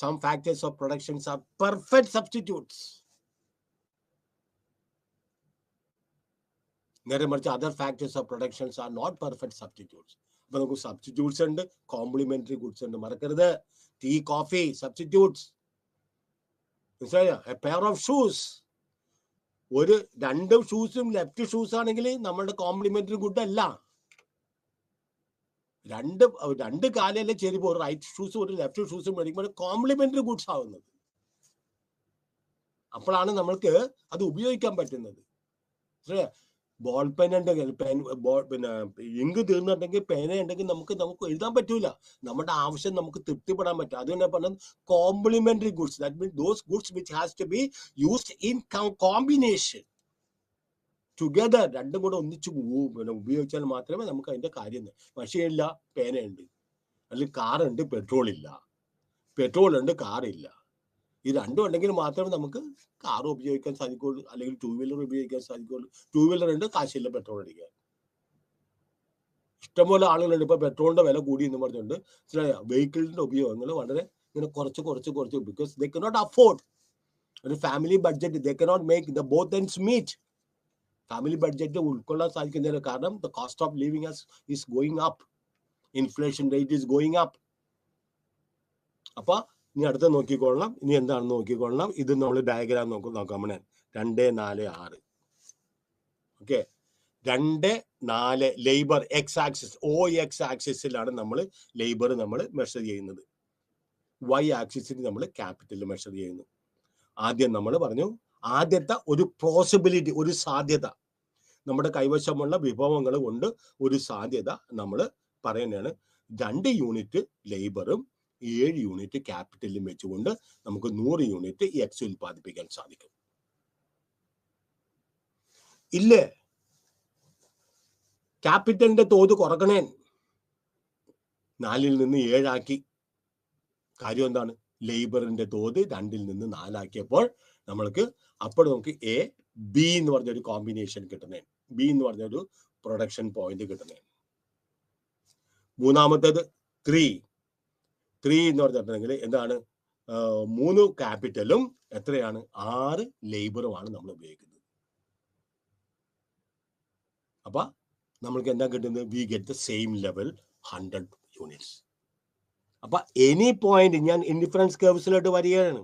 Some factors of production are perfect substitutes. Other factors of production are not perfect substitutes. അപ്പൊ നമുക്ക് substitutes ഉണ്ട്, complementary goods ഉണ്ട്. മറക്കരുത്. Tea, coffee substitutes. മനസ്സിലായോ? A pair of shoes, ഒരു രണ്ട് ഷൂസും left shoes ആണെങ്കിൽ നമ്മളുടെ കോംപ്ലിമെന്ററി ഗുഡ് അല്ല. രണ്ട് കാലയിലെ ചെരുപ്പ്, ഒരു റൈറ്റ് ഷൂസും ഒരു ലെഫ്റ്റ് ഷൂസും മേടിക്കുമ്പോൾ കോംപ്ലിമെന്ററി ഗുഡ്സ് ആവുന്നത്. അപ്പോഴാണ് നമ്മൾക്ക് അത് ഉപയോഗിക്കാൻ പറ്റുന്നത്. ബോൾ പെൻ ഉണ്ടെങ്കിൽ ഇങ്ക് തീർന്നിട്ടുണ്ടെങ്കിൽ പേന ഉണ്ടെങ്കിൽ നമുക്ക് എഴുതാൻ പറ്റൂല. നമ്മുടെ ആവശ്യം നമുക്ക് തൃപ്തിപ്പെടാൻ പറ്റും. അത് തന്നെ പറഞ്ഞത് complementary goods. That means those goods which has to be used in combination together. രണ്ടും കൂടെ ഒന്നിച്ച് ഉപയോഗിച്ചാൽ മാത്രമേ നമുക്ക് അതിന്റെ കാര്യം. മഷിയില്ല, പേനയുണ്ട്. അല്ലെങ്കിൽ കാറുണ്ട്, പെട്രോൾ ഇല്ല. പെട്രോൾ ഉണ്ട്, കാറില്ല. ഈ രണ്ടും ഉണ്ടെങ്കിൽ മാത്രമേ നമുക്ക് കാർ ഉപയോഗിക്കാൻ സാധിക്കുള്ളൂ, അല്ലെങ്കിൽ ടൂ വീലർ ഉപയോഗിക്കാൻ സാധിക്കുള്ളൂ. ടൂ വീലർ ഉണ്ട്, കാശില്ല പെട്രോൾ അടിക്കാൻ. ഇഷ്ടംപോലെ ആളുകളുണ്ട്. ഇപ്പൊ പെട്രോളിന്റെ വില കൂടി എന്ന് പറഞ്ഞുകൊണ്ട് വെഹിക്കിളിന്റെ ഉപയോഗങ്ങൾ വളരെ ഇങ്ങനെ കുറച്ച് ബിക്കോസ് ദേ കനോട്ട് അഫോർഡ്. ഒരു family budget they cannot make the both ends meet. Family budget ഉൾക്കൊള്ളാൻ സാധിക്കുന്നില്ല. കാരണം the cost of living is going up, inflation rate is going up. അപ്പൊ ഇനി അടുത്ത നോക്കിക്കൊള്ളണം. ഇനി എന്താണെന്ന് നോക്കിക്കൊള്ളണം. ഇത് നമ്മൾ ഡയഗ്രാം നോക്കാം. 2, 4, 6. Okay, 2, 4 labour X axis, OX ആക്സിസിലാണ് നമ്മൾ ലേബർ നമ്മൾ മെഷർ ചെയ്യുന്നത്. Y ആക്സിസിൽ നമ്മൾ ക്യാപിറ്റൽ മെഷർ ചെയ്യുന്നു. ആദ്യം നമ്മൾ പറഞ്ഞു, ആദ്യത്തെ ഒരു പോസിബിലിറ്റി, ഒരു സാധ്യത, നമ്മുടെ കൈവശമുള്ള വിഭവങ്ങൾ കൊണ്ട് ഒരു സാധ്യത നമ്മൾ പറയുന്നതാണ്. 2 യൂണിറ്റ് ലേബറും 7 യൂണിറ്റ് ക്യാപിറ്റലും വെച്ചുകൊണ്ട് നമുക്ക് 100 യൂണിറ്റ് എക്സ് ഉൽപ്പാദിപ്പിക്കാൻ സാധിക്കും. ഇല്ലേ? ക്യാപിറ്റലിന്റെ തോത് കുറക്കണേ, 4 നിന്ന് 7 ആക്കി. കാര്യം എന്താണ്? ലേബറിന്റെ തോത് 2 നിന്ന് 4 ആക്കിയപ്പോൾ നമുക്ക് എ ബി എന്ന് പറഞ്ഞൊരു കോമ്പിനേഷൻ കിട്ടുന്നേ, ബി എന്ന് പറഞ്ഞൊരു പ്രൊഡക്ഷൻ പോയിന്റ് കിട്ടുന്നേ. മൂന്നാമത്തേത് 3 എന്ന് പറഞ്ഞിട്ടുണ്ടെങ്കിൽ എന്താണ്? 3 ക്യാപിറ്റലും എത്രയാണ്? 6 ലേബറുമാണ് നമ്മൾ ഉപയോഗിക്കുന്നത്. അപ്പൊ നമ്മൾക്ക് എന്താ കിട്ടുന്നത്? We get the same level 100 units. അപ്പൊ എനി പോയിന്റ്, ഞാൻ ഇൻഡിഫറൻസ് കർവ്സിലോട്ട് വരികയാണ്.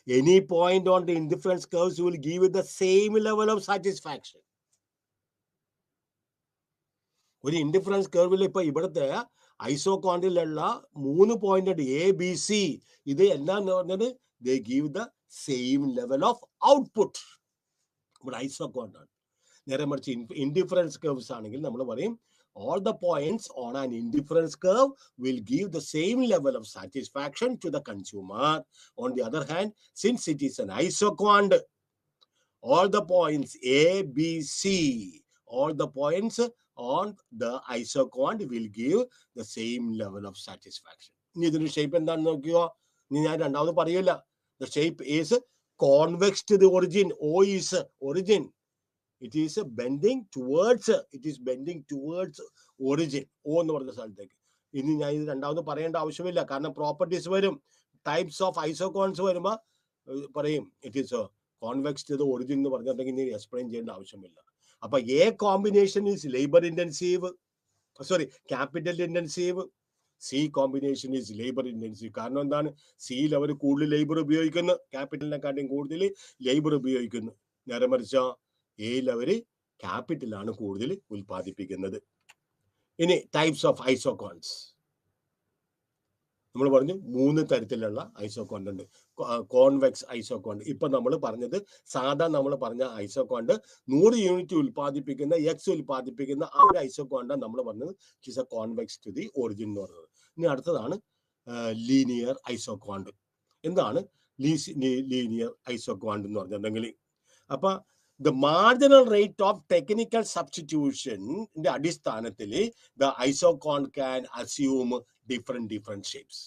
Any point on the indifference curves will give the same level of satisfaction. ഒരു ഇൻഡിഫറൻസ് കർവിൽ ഇപ്പൊ ഇവിടുത്തെ ഐസോകോണ്ടിലുള്ള 3 പോയിന്റ് ഉണ്ട്, എ ബി സി. ഇത് എന്താന്ന് പറഞ്ഞത്? They give the same level of output. ഇവിടെ ഐസോകോണ്ടാണ്. നേരെ മറിച്ച് ഇൻഡിഫറൻസ് കർവ്സ് ആണെങ്കിൽ നമ്മൾ പറയും all the points on an indifference curve will give the same level of satisfaction to the consumer. On the other hand, since it is an isoquant, all the points A, B, C, all the points on the isoquant will give the same level of satisfaction. ഇനി ഇതിന്റെ shape എന്താണെന്ന് നോക്കിയോ. ഇനി ഞാൻ രണ്ടാമത് പറയില്ല. The shape is convex to the origin. O is origin. It is bending towards origin. O എന്ന് പറഞ്ഞ സ്ഥലത്തേക്ക്. ഇനി ഞാൻ ഇത് രണ്ടാമത് പറയേണ്ട ആവശ്യമില്ല, കാരണം പ്രോപ്പർട്ടീസ് വരും, ടൈപ്സ് ഓഫ് ഐസോകോൺസ് വരുമ്പോ പറയും it is convex to the origin എന്ന് പറഞ്ഞിട്ടുണ്ടെങ്കിൽ ഇനി എക്സ്പ്ലെയിൻ ചെയ്യേണ്ട ആവശ്യമില്ല. അപ്പൊ A combination is labour intensive, capital intensive. C combination is labour intensive. കാരണം എന്താണ്? സിയിൽ അവർ കൂടുതൽ ലേബർ ഉപയോഗിക്കുന്നു, ക്യാപിറ്റലിനെക്കാട്ടും കൂടുതൽ ലേബർ ഉപയോഗിക്കുന്നു. നേരെ മറിച്ചോ എയിൽ അവർ ക്യാപിറ്റലാണ് കൂടുതൽ ഉൽപ്പാദിപ്പിക്കുന്നത്. ഇനി ടൈപ്സ് ഓഫ് ഐസോകോൺസ് നമ്മൾ പറഞ്ഞു 3 തരത്തിലുള്ള ഐസോകോണ്ട് ഉണ്ട്. കോൺവെക്സ് ഐസോകോണ്ട്, ഇപ്പൊ നമ്മൾ പറഞ്ഞത് സാധാ നമ്മൾ പറഞ്ഞ ഐസോകോണ്ട് 100 യൂണിറ്റ് ഉൽപ്പാദിപ്പിക്കുന്ന എക്സ് ഉൽപ്പാദിപ്പിക്കുന്ന ആ ഒരു ഐസോകോണ്ടാണ് നമ്മൾ പറഞ്ഞത് it is a convex to the origin എന്ന് പറയുന്നത്. ഇനി അടുത്തതാണ് ലീനിയർ ഐസോകോണ്ട്. എന്താണ് ലീനിയർ ഐസോകോണ്ട് എന്ന് പറഞ്ഞിട്ടുണ്ടെങ്കിൽ, അപ്പൊ the marginal rate of technical substitution ന്റെ അടിസ്ഥാനത്തിൽ the isocon can assume different shapes.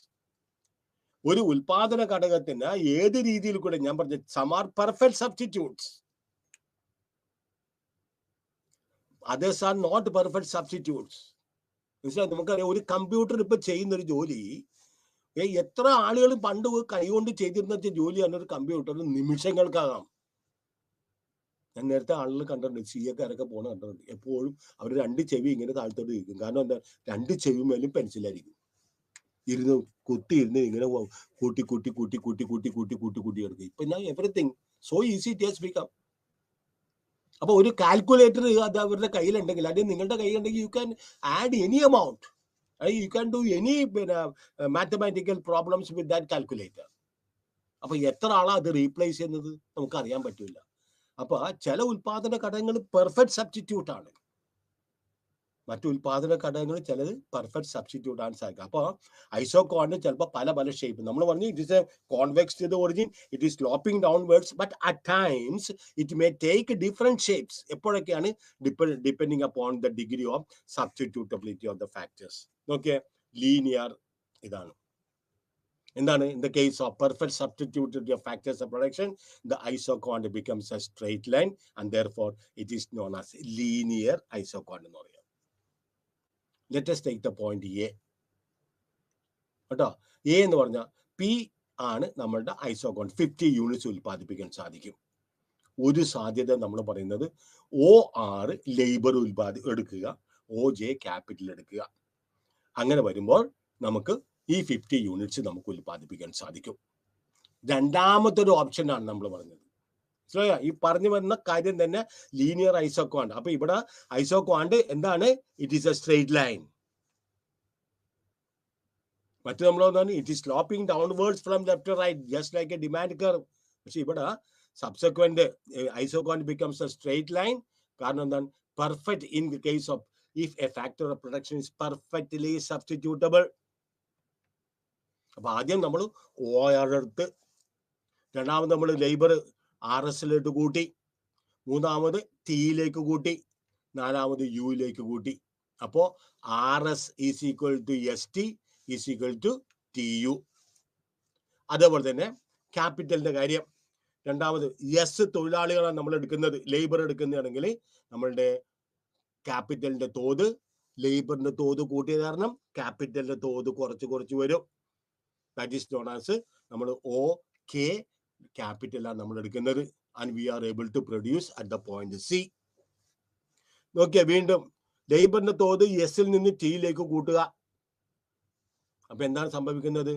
ഒരു ഉൽപാദന ഘടകത്തിന് ഏത് രീതിയിൽ കൂടെ ഞാൻ പറഞ്ഞ some are perfect substitutes, others are not perfect substitutes. നമുക്കറിയാം ഒരു കമ്പ്യൂട്ടർ ഇപ്പൊ ചെയ്യുന്ന ഒരു ജോലി എത്ര ആളുകൾ പണ്ട് കൈകൊണ്ട് ചെയ്തിരുന്ന ജോലിയാണ് ഒരു കമ്പ്യൂട്ടർ നിമിഷങ്ങൾക്കാകാം. ഞാൻ നേരത്തെ ആളുകൾ കണ്ടിട്ടുണ്ട്, സിഎക്കാരൊക്കെ പോണ കണ്ടിട്ടുണ്ട്. എപ്പോഴും അവർ 2 ചെവി ഇങ്ങനെ താഴ്ത്തോട്ട് ഇരിക്കും. കാരണം എന്താ, 2 ചെവി മേലും പെൻസിലായിരിക്കും. ഇരുന്ന് ഇങ്ങനെ കൂട്ടി എടുക്കും. ഇപ്പൊ ഞാൻ everything so easy it has become. അപ്പൊ ഒരു കാൽക്കുലേറ്റർ അത് അവരുടെ കയ്യിലുണ്ടെങ്കിൽ, അല്ലെങ്കിൽ നിങ്ങളുടെ കയ്യിലുണ്ടെങ്കിൽ you can add any amount, you can do any mathematical problems with that calculator. അപ്പൊ എത്ര ആളാ അത് റീപ്ലേസ് ചെയ്യുന്നത് നമുക്ക് അറിയാൻ പറ്റില്ല. അപ്പൊ ചില ഉൽപാദന ഘടകങ്ങൾ പെർഫെക്റ്റ് സബ്സ്റ്റിറ്റ്യൂട്ട് ആണ്, മറ്റു ഉൽപാദന ഘടകങ്ങൾ ചിലത് പെർഫെക്റ്റ് സബ്സ്റ്റിറ്റ്യൂട്ട് ആണ് സാധിക്കുക. അപ്പൊ ഐസോകോണിന് ചിലപ്പോൾ പല ഷേപ്പ്. നമ്മൾ പറഞ്ഞു it is a convex to the origin, it is sloping downwards, but at times it may take different shapes. എപ്പോഴൊക്കെയാണ് depending upon the degree of substitutability of the factors. നോക്കിയേ, linear ഇതാണ്. എന്താണ്? In the case of perfect substitutability of factors of production, the isocond becomes a straight line and therefore it is known as linear isocond എന്ന് പറയാം. Let us take the point A. കേട്ടോ, A എന്ന് പറഞ്ഞാൽ P ആണ് നമ്മളുടെ ഐസോകോണ്ട്. 50 units ഉൽപ്പാദിപ്പിക്കാൻ സാധിക്കും. ഒരു സാധ്യത നമ്മൾ പറയുന്നത് OR ലേബർ എടുക്കുക, OJ ക്യാപിറ്റൽ എടുക്കുക. അങ്ങനെ വരുമ്പോൾ നമുക്ക് ഈ 50 യൂണിറ്റ്സ് നമുക്ക് ഉൽപ്പാദിപ്പിക്കാൻ സാധിക്കും. രണ്ടാമത്തെ ഒരു ഓപ്ഷനാണ് നമ്മൾ പറഞ്ഞത്. ഈ പറഞ്ഞു വരുന്ന കാര്യം തന്നെ ലീനിയർ ഐസോകോണ്ട്. അപ്പൊ ഇവിടെ ഐസോകോണ്ട് എന്താണ്? It is a straight line. മറ്റു നമ്മൾ പറഞ്ഞാൽ it is sloping downwards from left to right just like a demand curve. പക്ഷെ ഇവിടെ subsequent isoquant becomes a straight line. കാരണം എന്താണ്? Perfect in the case of if a factor of production is perfectly substitutable. അപ്പൊ ആദ്യം നമ്മൾ OR എടുത്ത്, രണ്ടാമത് നമ്മൾ ലേബർ RSലേക്ക് കൂട്ടി, മൂന്നാമത് Tയിലേക്ക് കൂട്ടി, നാലാമത് Uയിലേക്ക് കൂട്ടി. അപ്പോ RS is equal to ST is equal to TU. അതേപോലെ തന്നെ ക്യാപിറ്റലിന്റെ കാര്യം, രണ്ടാമത് S തൊഴിലാളികളാണ് നമ്മൾ എടുക്കുന്നത്, ലേബർ എടുക്കുന്നതാണെങ്കിൽ നമ്മളുടെ ക്യാപിറ്റലിന്റെ തോത് ലേബറിന്റെ തോത് കൂട്ടിയത് കാരണം ക്യാപിറ്റലിന്റെ തോത് കുറച്ച് വരും. ദാറ്റ് ഈസ് നോൺ ആസ് നമ്മൾ OK ക്യാപിറ്റലാണ് നമ്മൾ എടുക്കുന്നത്. And we are able to produce at the point C. നോക്കിയാൽ വീണ്ടും ലേബറിന്റെ തോത് എസിൽ നിന്ന് Tയിലേക്ക് കൂട്ടുക. അപ്പൊ എന്താണ് സംഭവിക്കുന്നത്?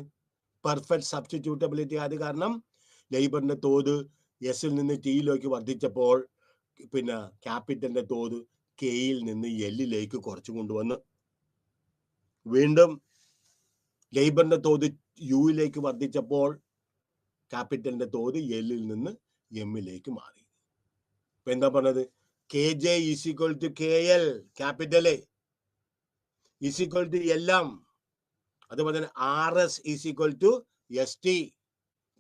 പെർഫെക്റ്റ് സബ്സ്റ്റിറ്റ്യൂട്ടബിലിറ്റി ആയത് കാരണം ലേബറിന്റെ തോത് എസിൽ നിന്ന് Tയിലേക്ക് വർദ്ധിച്ചപ്പോൾ പിന്നെ ക്യാപിറ്റലിന്റെ തോത് Kയിൽ നിന്ന് Lലേക്ക് കുറച്ചു കൊണ്ടുവന്ന്, വീണ്ടും ലേബറിന്റെ തോത് Uയിലേക്ക് വർദ്ധിച്ചപ്പോൾ ക്യാപിറ്റലിന്റെ തോത് Lൽ നിന്ന് Mലേക്ക് മാറി. ഇപ്പൊ എന്താ പറഞ്ഞത്? KJ is equal to KL, capital is equal to LM. അതുപോലെ തന്നെ RS is equal to ST.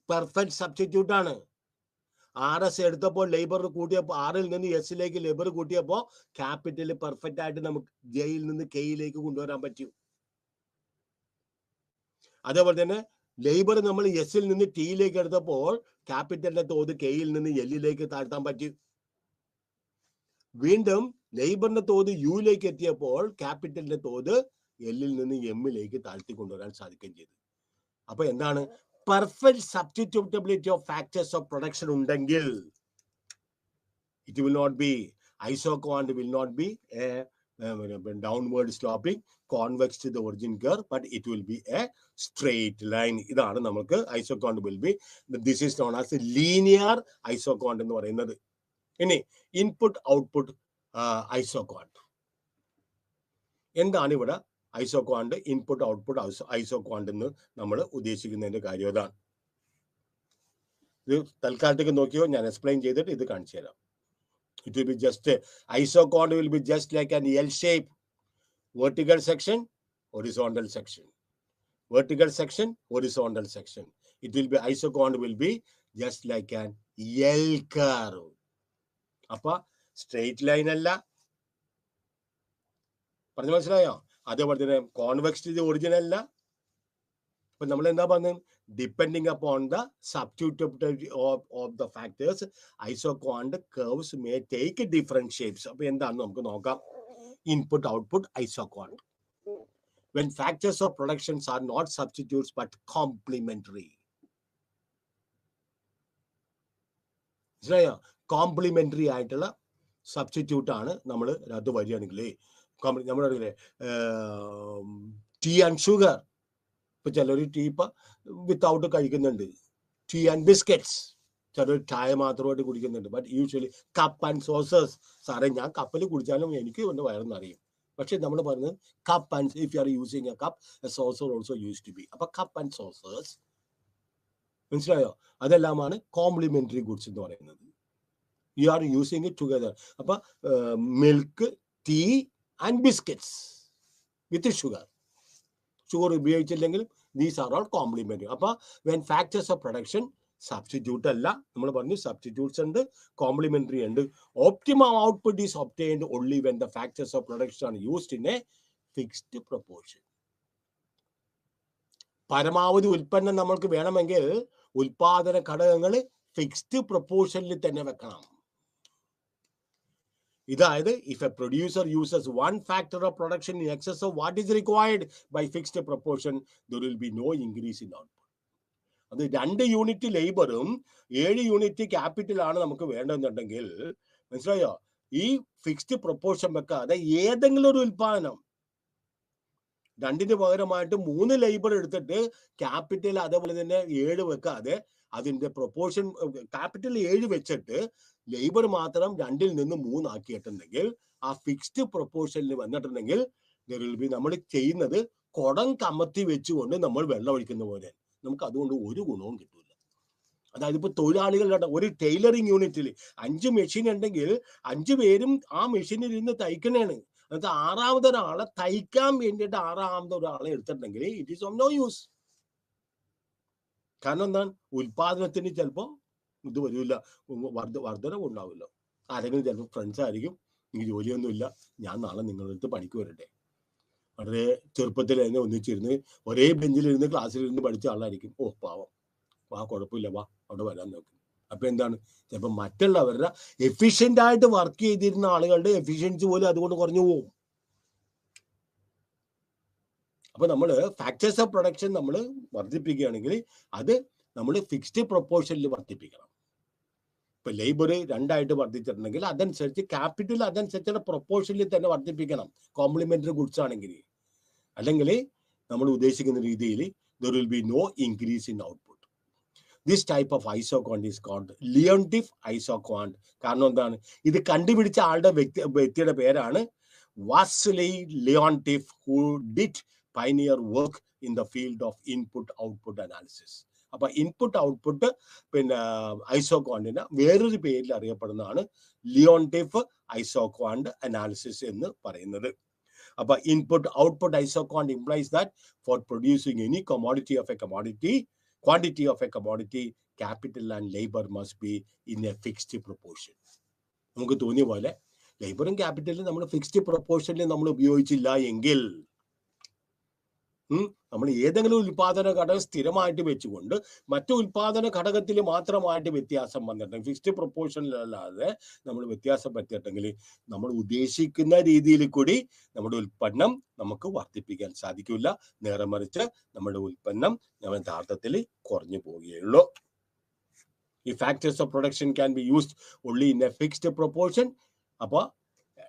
Perfect substitute ആണ്. RS എടുത്തപ്പോൾ ലേബർ കൂട്ടിയപ്പോൾ Rൽ നിന്ന് Sലേക്ക് ലേബർ കൂട്ടിയപ്പോൾ ക്യാപിറ്റൽ പെർഫെക്റ്റ് ആയിട്ട് നമുക്ക് Jയിൽ നിന്ന് Kയിലേക്ക് കൊണ്ടുവരാൻ പറ്റും. അതേപോലെ തന്നെ ലേബർ നമ്മൾ എസിൽ നിന്ന് Tയിലേക്ക് എടുത്തപ്പോൾ ക്യാപിറ്റലിന്റെ തോത് Kയിൽ നിന്ന് Lലേക്ക് താഴ്ത്താൻ പറ്റും. വീണ്ടും ലേബറിന്റെ തോത് Uയിലേക്ക് എത്തിയപ്പോൾ ക്യാപിറ്റലിന്റെ തോത് Lൽ നിന്ന് Mലേക്ക് താഴ്ത്തി കൊണ്ടുവരാൻ സാധിക്കുകയും ചെയ്തു. അപ്പൊ എന്താണ്? Perfect substitutability of factors of production ഉണ്ടെങ്കിൽ it will not be isoquant will not be a downward sloping convex to the origin curve, but it will be a straight line. ഇതാണ് നമുക്ക് ഐസോകോണ്ട് will be, this is known as a linear ഐസോകോണ്ട് എന്ന് പറയുന്നത്. ഇനി input output ഐസോക്വാണ്ട്. എന്താണ് ഇവിടെ ഐസോക്വാണ്ട്, input output ഐസോക്വാണ്ട് എന്ന് നമ്മൾ ഉദ്ദേശിക്കുന്നതിന്റെ കാര്യം അതാണ്. ഇത് തൽക്കാലത്തേക്ക് നോക്കിയോ, ഞാൻ എക്സ്പ്ലെയിൻ ചെയ്തിട്ട് ഇത് കാണിച്ചു തരാം. It will be just isochord will be just like an L shape, vertical section, horizontal section, vertical section, horizontal section. It will be isochord will be just like an L curve. അപ്പൊ straight line അല്ല, പറഞ്ഞു മനസ്സിലായോ? അതേപോലെ തന്നെ convex ഇത് original അല്ല. അപ്പൊ നമ്മൾ എന്താ പറഞ്ഞത്? Depending upon the substitutability of the factors, isoquant curves may take different shapes. അപ്പൊ എന്താണെന്ന് നമുക്ക് നോക്കാം. Input output isoquant. When factors of productions are not substitutes but complementary. Complementary ആയിട്ടുള്ള സബ്സ്റ്റിറ്റ്യൂട്ട് ആണ് നമ്മൾ അത് വരികയാണെങ്കിൽ നമ്മുടെ ടീ ആൻഡ് ഷുഗർ. ഇപ്പൊ ചിലർ ടീ ഇപ്പൊ വിത്തൗട്ട് കഴിക്കുന്നുണ്ട്, ടീ ആൻഡ് ബിസ്ക്കറ്റ്സ്. ചിലർ ചായ മാത്രമായിട്ട് കുടിക്കുന്നുണ്ട്. But usually cup and saucers. സാറേ ഞാൻ കപ്പിൽ കുടിച്ചാലും എനിക്ക് ഒന്ന് വയറെന്നറിയും. പക്ഷെ നമ്മൾ പറയുന്നത് cup and, if you are using a cup, a saucer also use to be. അപ്പൊ കപ്പ് ആൻഡ് സോസേഴ്സ്, മനസ്സിലായോ? അതെല്ലാമാണ് കോംപ്ലിമെന്ററി ഗുഡ്സ് എന്ന് പറയുന്നത്. You are using it together. അപ്പൊ milk, tea and biscuits with sugar. Sugar ഉപയോഗിച്ചില്ലെങ്കിൽ these are all complementary. അപ്പൊ when factors of production substitute അല്ല, നമ്മൾ പറഞ്ഞു സബ്സ്റ്റിറ്റ്യൂട്ട്സ് ഉണ്ട്, കോംപ്ലിമെന്ററി ഉണ്ട്. Optimum output is obtained only when the factors of production are used in A fixed proportion. പരമാവധി ഉൽപ്പന്നം നമ്മൾക്ക് വേണമെങ്കിൽ ഉൽപാദന ഘടകങ്ങൾ ഫിക്സ്ഡ് പ്രൊപ്പോർഷനിൽ തന്നെ വെക്കണം. ഇതായത് if a producer uses one factor of production in excess of what is required by fixed proportion, there will be no increase in output. അത് 2 യൂണിറ്റ് ലേബറും 7 യൂണിറ്റ് ക്യാപിറ്റലാണ് നമുക്ക് വേണ്ടതെന്നുണ്ടെങ്കിൽ, മനസ്സിലായോ, ഈ ഫിക്സ്ഡ് പ്രൊപ്പോർഷൻ വെക്കാതെ ഏതെങ്കിലും ഒരു ഉൽപാദനം 2 പകരമായിട്ട് 3 ലേബർ എടുത്തിട്ട് ക്യാപിറ്റൽ അതേപോലെ തന്നെ 7 വെക്കാതെ അതിന്റെ പ്രൊപ്പോർഷൻ ക്യാപിറ്റൽ 7 വെച്ചിട്ട് ലേബർ മാത്രം 2 നിന്ന് 3 ആക്കിയിട്ടുണ്ടെങ്കിൽ ആ ഫിക്സ്ഡ് പ്രൊപ്പോർഷനിൽ വന്നിട്ടുണ്ടെങ്കിൽ നമ്മൾ ചെയ്യുന്നത് കുടം കമത്തി വെച്ചുകൊണ്ട് നമ്മൾ വെള്ളം ഒഴിക്കുന്ന പോലെ. നമുക്ക് അതുകൊണ്ട് ഒരു ഗുണവും കിട്ടില്ല. അതായത് ഇപ്പൊ തൊഴിലാളികളുടെ ഒരു ടൈലറിങ് യൂണിറ്റിൽ 5 മെഷീൻ ഉണ്ടെങ്കിൽ 5 പേരും ആ മെഷീനിൽ ഇരുന്ന് തയ്ക്കണേണ്. എന്നിട്ട് 6ാമതൊരാളെ തയ്ക്കാൻ വേണ്ടിയിട്ട് 6ാമതൊരാളെ എടുത്തിട്ടുണ്ടെങ്കിൽ it is of no use. കാരണം എന്താണ്? ഉൽപാദനത്തിന് ചിലപ്പോൾ ഇത് വരില്ല, വർധനവ് ഉണ്ടാവില്ല. ആരെങ്കിലും ചിലപ്പോൾ ഫ്രണ്ട്സ് ആയിരിക്കും, എനിക്ക് ജോലിയൊന്നുമില്ല, ഞാൻ നാളെ നിങ്ങളുടെ അടുത്ത് പണിക്ക് വരട്ടെ. വളരെ ചെറുപ്പത്തിൽ തന്നെ ഒന്നിച്ചിരുന്ന് ഒരേ ബെഞ്ചിലിരുന്ന് ക്ലാസ്സിലിരുന്ന് പഠിച്ച ആളായിരിക്കും. ഓ പാവം, കുഴപ്പമില്ല, വാ അവിടെ വരാൻ നോക്കും. അപ്പൊ എന്താണ്? ചിലപ്പോൾ മറ്റുള്ളവരുടെ എഫിഷ്യന്റ് ആയിട്ട് വർക്ക് ചെയ്തിരുന്ന ആളുകളുടെ എഫിഷ്യൻസി പോലും അതുകൊണ്ട് കുറഞ്ഞു പോകും. അപ്പൊ നമ്മൾ ഫാക്ടേഴ്സ് ഓഫ് പ്രൊഡക്ഷൻ നമ്മൾ വർദ്ധിപ്പിക്കുകയാണെങ്കിൽ അത് നമ്മൾ ഫിക്സ്ഡ് പ്രൊപ്പോർഷനിൽ വർദ്ധിപ്പിക്കണം. ഇപ്പൊ ലേബർ 2 വർദ്ധിച്ചിട്ടുണ്ടെങ്കിൽ അതനുസരിച്ച് ക്യാപിറ്റൽ അതനുസരിച്ചുള്ള പ്രൊപ്പോർഷനിൽ തന്നെ വർദ്ധിപ്പിക്കണം, കോംപ്ലിമെന്ററി ഗുഡ്സ് ആണെങ്കിൽ. അല്ലെങ്കിൽ നമ്മൾ ഉദ്ദേശിക്കുന്ന രീതിയിൽ there will be no increase in output. This type of isoquant is called Leontief isoquant. കാരണം എന്താണ്? ഇത് കണ്ടുപിടിച്ച ആളുടെ വ്യക്തിയുടെ പേരാണ് Vasily ലിയോൺടിഫ്, who did pioneer work in the field of input output analysis. അപ്പൊ ഇൻപുട്ട് ഔട്ട്പുട്ട് പിന്നെ ഐസോക്വാണ്ടിന് വേറൊരു പേരിൽ അറിയപ്പെടുന്നതാണ് ലിയോൺടിഫ് ഐസോക്വാണ്ട് അനാലിസിസ് എന്ന് പറയുന്നത്. അപ്പൊ input output ഐസോക്വാണ്ട് implies that four producing any commodity of a commodity, quantity of a commodity, capital and labor must be in a fixed proportion. നമുക്ക് തോന്നിയ പോലെ ലേബറും ക്യാപിറ്റലും നമ്മൾ ഫിക്സ്ഡ് പ്രൊപ്പോർഷനിൽ നമ്മൾ ഉപയോഗിച്ചില്ല എങ്കിൽ നമ്മൾ ഏതെങ്കിലും ഉൽപാദന ഘടകം സ്ഥിരമായിട്ട് വെച്ചുകൊണ്ട് മറ്റു ഉൽപാദന ഘടകത്തിൽ മാത്രമായിട്ട് വ്യത്യാസം വന്നിട്ടുണ്ടെങ്കിൽ, ഫിക്സ്ഡ് പ്രൊപ്പോർഷനിലല്ലാതെ നമ്മൾ വ്യത്യാസം പറ്റിയിട്ടുണ്ടെങ്കിൽ നമ്മൾ ഉദ്ദേശിക്കുന്ന രീതിയിൽ കൂടി നമ്മുടെ ഉൽപ്പന്നം നമുക്ക് വർദ്ധിപ്പിക്കാൻ സാധിക്കില്ല. നേരെ മറിച്ച് നമ്മുടെ ഉൽപ്പന്നം യഥാർത്ഥത്തിൽ കുറഞ്ഞു പോവുകയുള്ളൂ. ഈ factors of production can be used only in A fixed proportion. അപ്പോൾ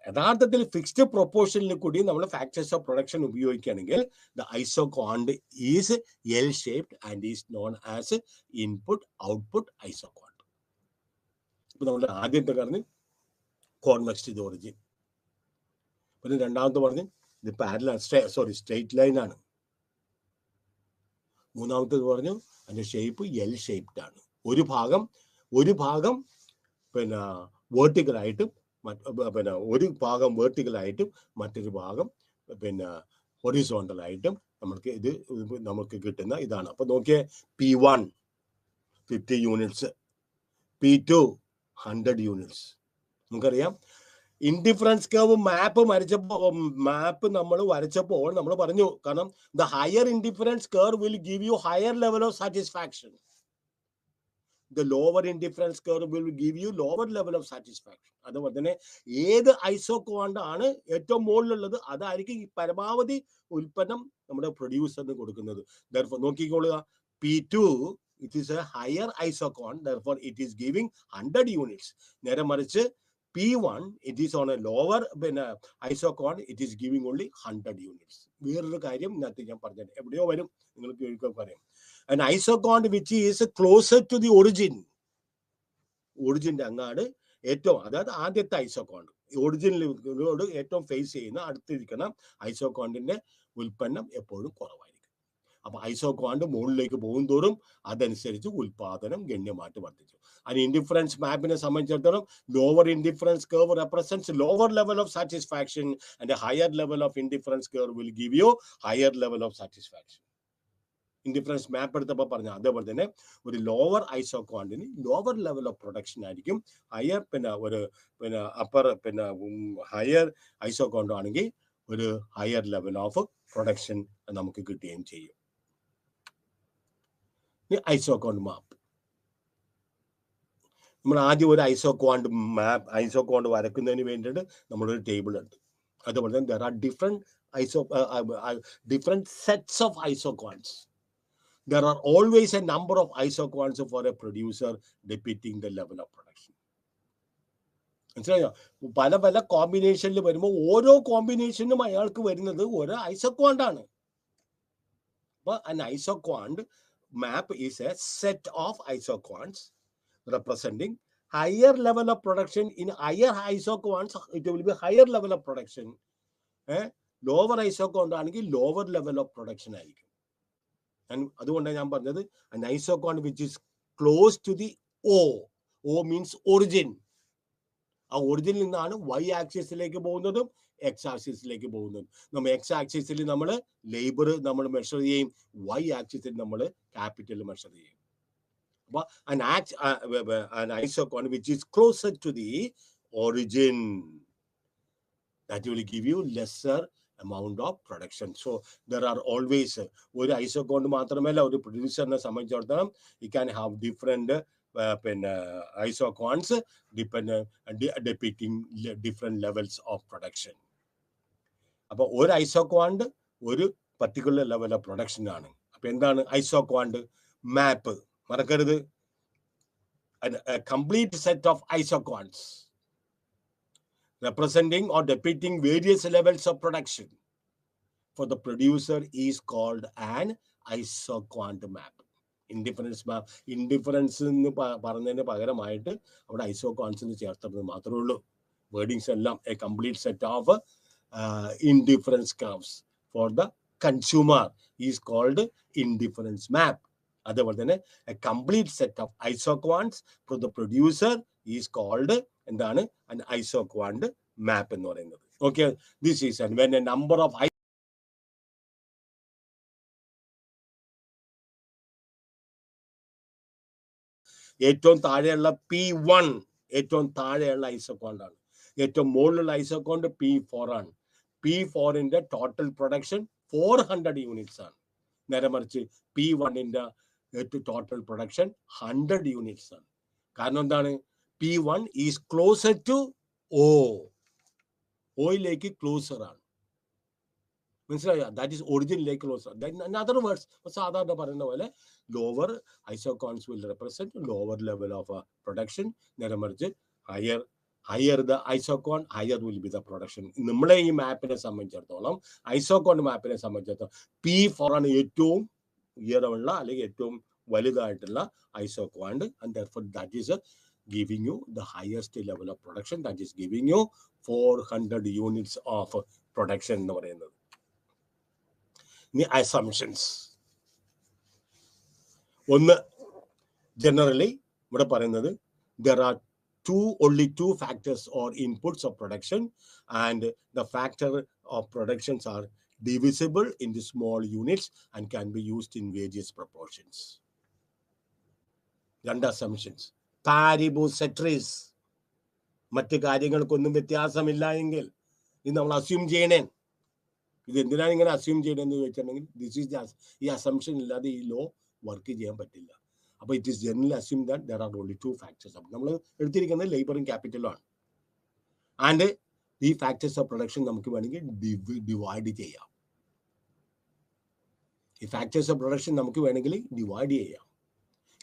യഥാർത്ഥത്തിൽ ഫിക്സ്ഡ് പ്രൊപ്പോർഷനിൽ കൂടി നമ്മൾ ഫാക്ടേഴ്സ് ഓഫ് പ്രൊഡക്ഷൻ ഉപയോഗിക്കുകയാണെങ്കിൽ the ഐസോക്വാണ്ട് is L shaped and is known as input output ഐസോക്വാണ്ട്. ഇപ്പൊ നമ്മൾ ആദ്യത്തെ കാരണം കോൺവെക്സ് ടു ദി ഒറിജിൻ. പിന്നെ രണ്ടാമത്തെ പറഞ്ഞ് ഇത് പാരലൽ സ്ട്രെയിറ്റ് ലൈൻ ആണ്. മൂന്നാമത്തേത് പറഞ്ഞു അതിന്റെ ഷേപ്പ് എൽ ഷേപ്ഡ് ആണ്. ഒരു ഭാഗം പിന്നെ വേർട്ടിക്കലായിട്ടും പിന്നെ ഒരു ഭാഗം വേർട്ടിക്കലായിട്ടും മറ്റൊരു ഭാഗം പിന്നെ ഹൊറിസോണ്ടലായിട്ടും നമുക്ക് കിട്ടുന്ന ഇതാണ്. അപ്പൊ നോക്കിയേ, P1 50 യൂണിറ്റ്സ്, P2 100 യൂണിറ്റ്സ്. നമുക്കറിയാം ഇൻഡിഫറൻസ് കർവ് മാപ്പ് നമ്മൾ വരച്ചപ്പോൾ നമ്മൾ പറഞ്ഞു, കാരണം the higher indifference curve will give you higher level of satisfaction, the lower indifference curve will give you lower level of satisfaction. അതുപോലെ തന്നെ ഏത് ഐസോക്വാണ്ട് ആണ് ഏറ്റവും മുകളിലുള്ളത് അതായിരിക്കും ഈ പരമാവധി ഉൽപ്പന്നം നമ്മുടെ പ്രൊഡ്യൂസറിന് കൊടുക്കുന്നത്. therefore നോക്കിക്കോളുക, P2 it is a higher isoquant, therefore it is giving 100 units. നേരെ മറിച്ച് P1 it is on a lower isoquant, it is giving only 100 units. വേറൊരു കാര്യം ഇതിനകത്ത് ഞാൻ പറഞ്ഞത് എവിടെയോ വരും, നിങ്ങൾക്ക് പറയാം. An isoquant which is closer to the ഒറിജിൻ്റെ അങ്ങാട് ഏറ്റവും, അതായത് ആദ്യത്തെ ഐസോക്വാണ്ട് ഒറിജിനോട് ഏറ്റവും ഫേസ് ചെയ്യുന്ന അടുത്തിരിക്കുന്ന ഐസോക്വാണ്ടിന്റെ ഉൽപ്പന്നം എപ്പോഴും കുറവായിരിക്കും. അപ്പൊ ഐസോക്വാണ്ട് മുകളിലേക്ക് പോകും തോറും അതനുസരിച്ച് ഉൽപാദനം ഗണ്യമായിട്ട് വർദ്ധിച്ചു. അതിന് ഇൻഡിഫറൻസ് മാപ്പിനെ സംബന്ധിച്ചിടത്തോളം lower indifference curve represents lower level of satisfaction and higher level of indifference curve will give you higher level of satisfaction. Indifference map എടുത്തപ്പോൾ പറഞ്ഞു അതേപോലെ തന്നെ ഒരു ലോവർ ഐസോക്വാണ്ടിന് ലോവർ ലെവൽ ഓഫ് പ്രൊഡക്ഷൻ ആയിരിക്കും, ഹയർ അപ്പർ ഹയർ ഐസോക്വാണ്ട് ആണെങ്കിൽ ഒരു higher level of production നമുക്ക് കിട്ടുകയും ചെയ്യും. ഐസോക്വാണ്ട് മാപ്പ് നമ്മൾ ആദ്യം ഒരു ഐസോക്വാണ്ട് വരക്കുന്നതിന് വേണ്ടിയിട്ട് നമ്മളൊരു ടേബിൾ ഉണ്ട്. അതുപോലെ തന്നെ there are different sets of isoquants. There are always a number of isoquants for a producer depicting the level of production. മനസ്സിലായോ? പല കോമ്പിനേഷനിൽ വരുമ്പോൾ ഓരോ കോമ്പിനേഷനും അയാൾക്ക് വരുന്നത് ഒരു ഐസോക്വാണ്ട് ആണ്. അപ്പൊ an isoquant map is a set of isoquants representing higher level of production. In higher isoquants it will be higher level of production. Lower ഐസോക്വാണ്ട് ആണെങ്കിൽ ലോവർ ലെവൽ ഓഫ് പ്രൊഡക്ഷൻ ആയിരിക്കും. അതുകൊണ്ടാണ് ഞാൻ പറഞ്ഞത് an isoquant which is close to the O means origin. ആ ഒറിജിനിൽ നിന്നാണ് y ആക്സിസിലേക്ക് പോകുന്നതും x ആക്സിസിലേക്ക് പോകുന്നതും. നമ്മൾ x ആക്സിസിൽ നമ്മൾ ലേബർ നമ്മൾ മെഷർ ചെയ്യും, y ആക്സിസിൽ നമ്മൾ ക്യാപിറ്റൽ മെഷർ ചെയ്യും. അപ്പൊ an isoquant which is closer to the origin, that will give you lesser amount of production. So there are always ഒരു ഐസോക്വാണ്ട് മാത്രമല്ല ഒരു പ്രൊഡ്യൂസറിനെ സംബന്ധിച്ചിടത്തോളം you can have different isoquants depicting different levels of production. അപ്പൊ ഒരു ഐസോക്വാണ്ട് ഒരു particular level of production ആണ്. അപ്പൊ എന്താണ് ഐസോക്വാണ്ട് മാപ്പ്? മറക്കരുത്, a complete set of isoquants representing or depicting various levels of production for the producer is called an isoquant map. Indifference എന്ന് പറഞ്ഞതിന് പകരമായിട്ട് അവിടെ ഐസോക്വാൻസ് എന്ന് ചേർത്തത് മാത്രമേ ഉള്ളൂ. വേർഡിങ്സ് എല്ലാം a complete set of indifference curves for the consumer is called indifference map. അതേപോലെ തന്നെ a complete set of isoquants for the producer is called എന്താണ് an isoquant map എന്ന് പറയുന്നത്. Okay, this is when a number of ഏറ്റവും താഴെയുള്ള P1 ഏറ്റവും താഴെയുള്ള ഐസോക്വാണ്ട് ആണ്. ഏറ്റവും മുകളിലുള്ള ഐസോക്വാണ്ട് P4 ആണ്. P4ന്റെ ടോട്ടൽ പ്രൊഡക്ഷൻ 400 യൂണിറ്റ്സ് ആണ്. നേരെ മറിച്ച് P1ന്റെ ടോട്ടൽ പ്രൊഡക്ഷൻ 100 യൂണിറ്റ്സ് ആണ്. കാരണം എന്താണ്? P1 ഈസ് ക്ലോസർ ടു ഓയിലേക്ക് ക്ലോസർ ആണ്. മനസ്സിലായോ? ദാറ്റ് ഈസ് ഒറിജിനിലേക്ക് ക്ലോസർ. ഇൻ അതർ വേർഡ്സ് സാധാരണ പറയുന്ന പോലെ lower isoquants will represent lower level of production. നേരെ മറിച്ച് higher the isoquant higher will be the production. നമ്മളെ ഈ മാപ്പിനെ സംബന്ധിച്ചിടത്തോളം ഐസോക്വാൻ മാപ്പിനെ സംബന്ധിച്ചിടത്തോളം P4 ആണ് ഏറ്റവും ഉയരമുള്ള അല്ലെങ്കിൽ ഏറ്റവും വലുതായിട്ടുള്ള isoquant. And therefore that is giving you the highest level of production, that is giving you 400 units of production എന്ന് പറയുന്നത്. ഇനി assumptions. ഒന്ന്, generally ഇവിടെ പറയുന്നത് there are only two factors or inputs of production, and the factor of productions are divisible into small units and can be used in various proportions. രണ്ട് assumptions. Paribus ceteris. മറ്റ് കാര്യങ്ങൾക്കൊന്നും വ്യത്യാസമില്ല എങ്കിൽ ഇത് നമ്മൾ അസ്യൂം ചെയ്യണേ. ഇത് എന്തിനാണ് ഇങ്ങനെ അസ്യൂം ചെയ്യണമെന്ന് ചോദിച്ചിട്ടുണ്ടെങ്കിൽ ദിസ് ഈസ് ഈ അസംഷൻ ഇല്ലാതെ ഈ ലോ വർക്ക് ചെയ്യാൻ പറ്റില്ല. അപ്പോൾ it is generally assume that there are only to factors. അപ്പോൾ നമ്മൾ എടുത്തിരിക്കുന്നത് ലേബറും ക്യാപിറ്റലും ആണ്. ആൻഡ് ഈ ഫാക്ടേഴ്സ് ഓഫ് പ്രൊഡക്ഷൻ നമുക്ക് വേണമെങ്കിൽ ഡിവൈഡ് ചെയ്യാം. ഈ ഫാക്ടേഴ്സ് ഓഫ് പ്രൊഡക്ഷൻ നമുക്ക് വേണമെങ്കിൽ ഡിവൈഡ് ചെയ്യാം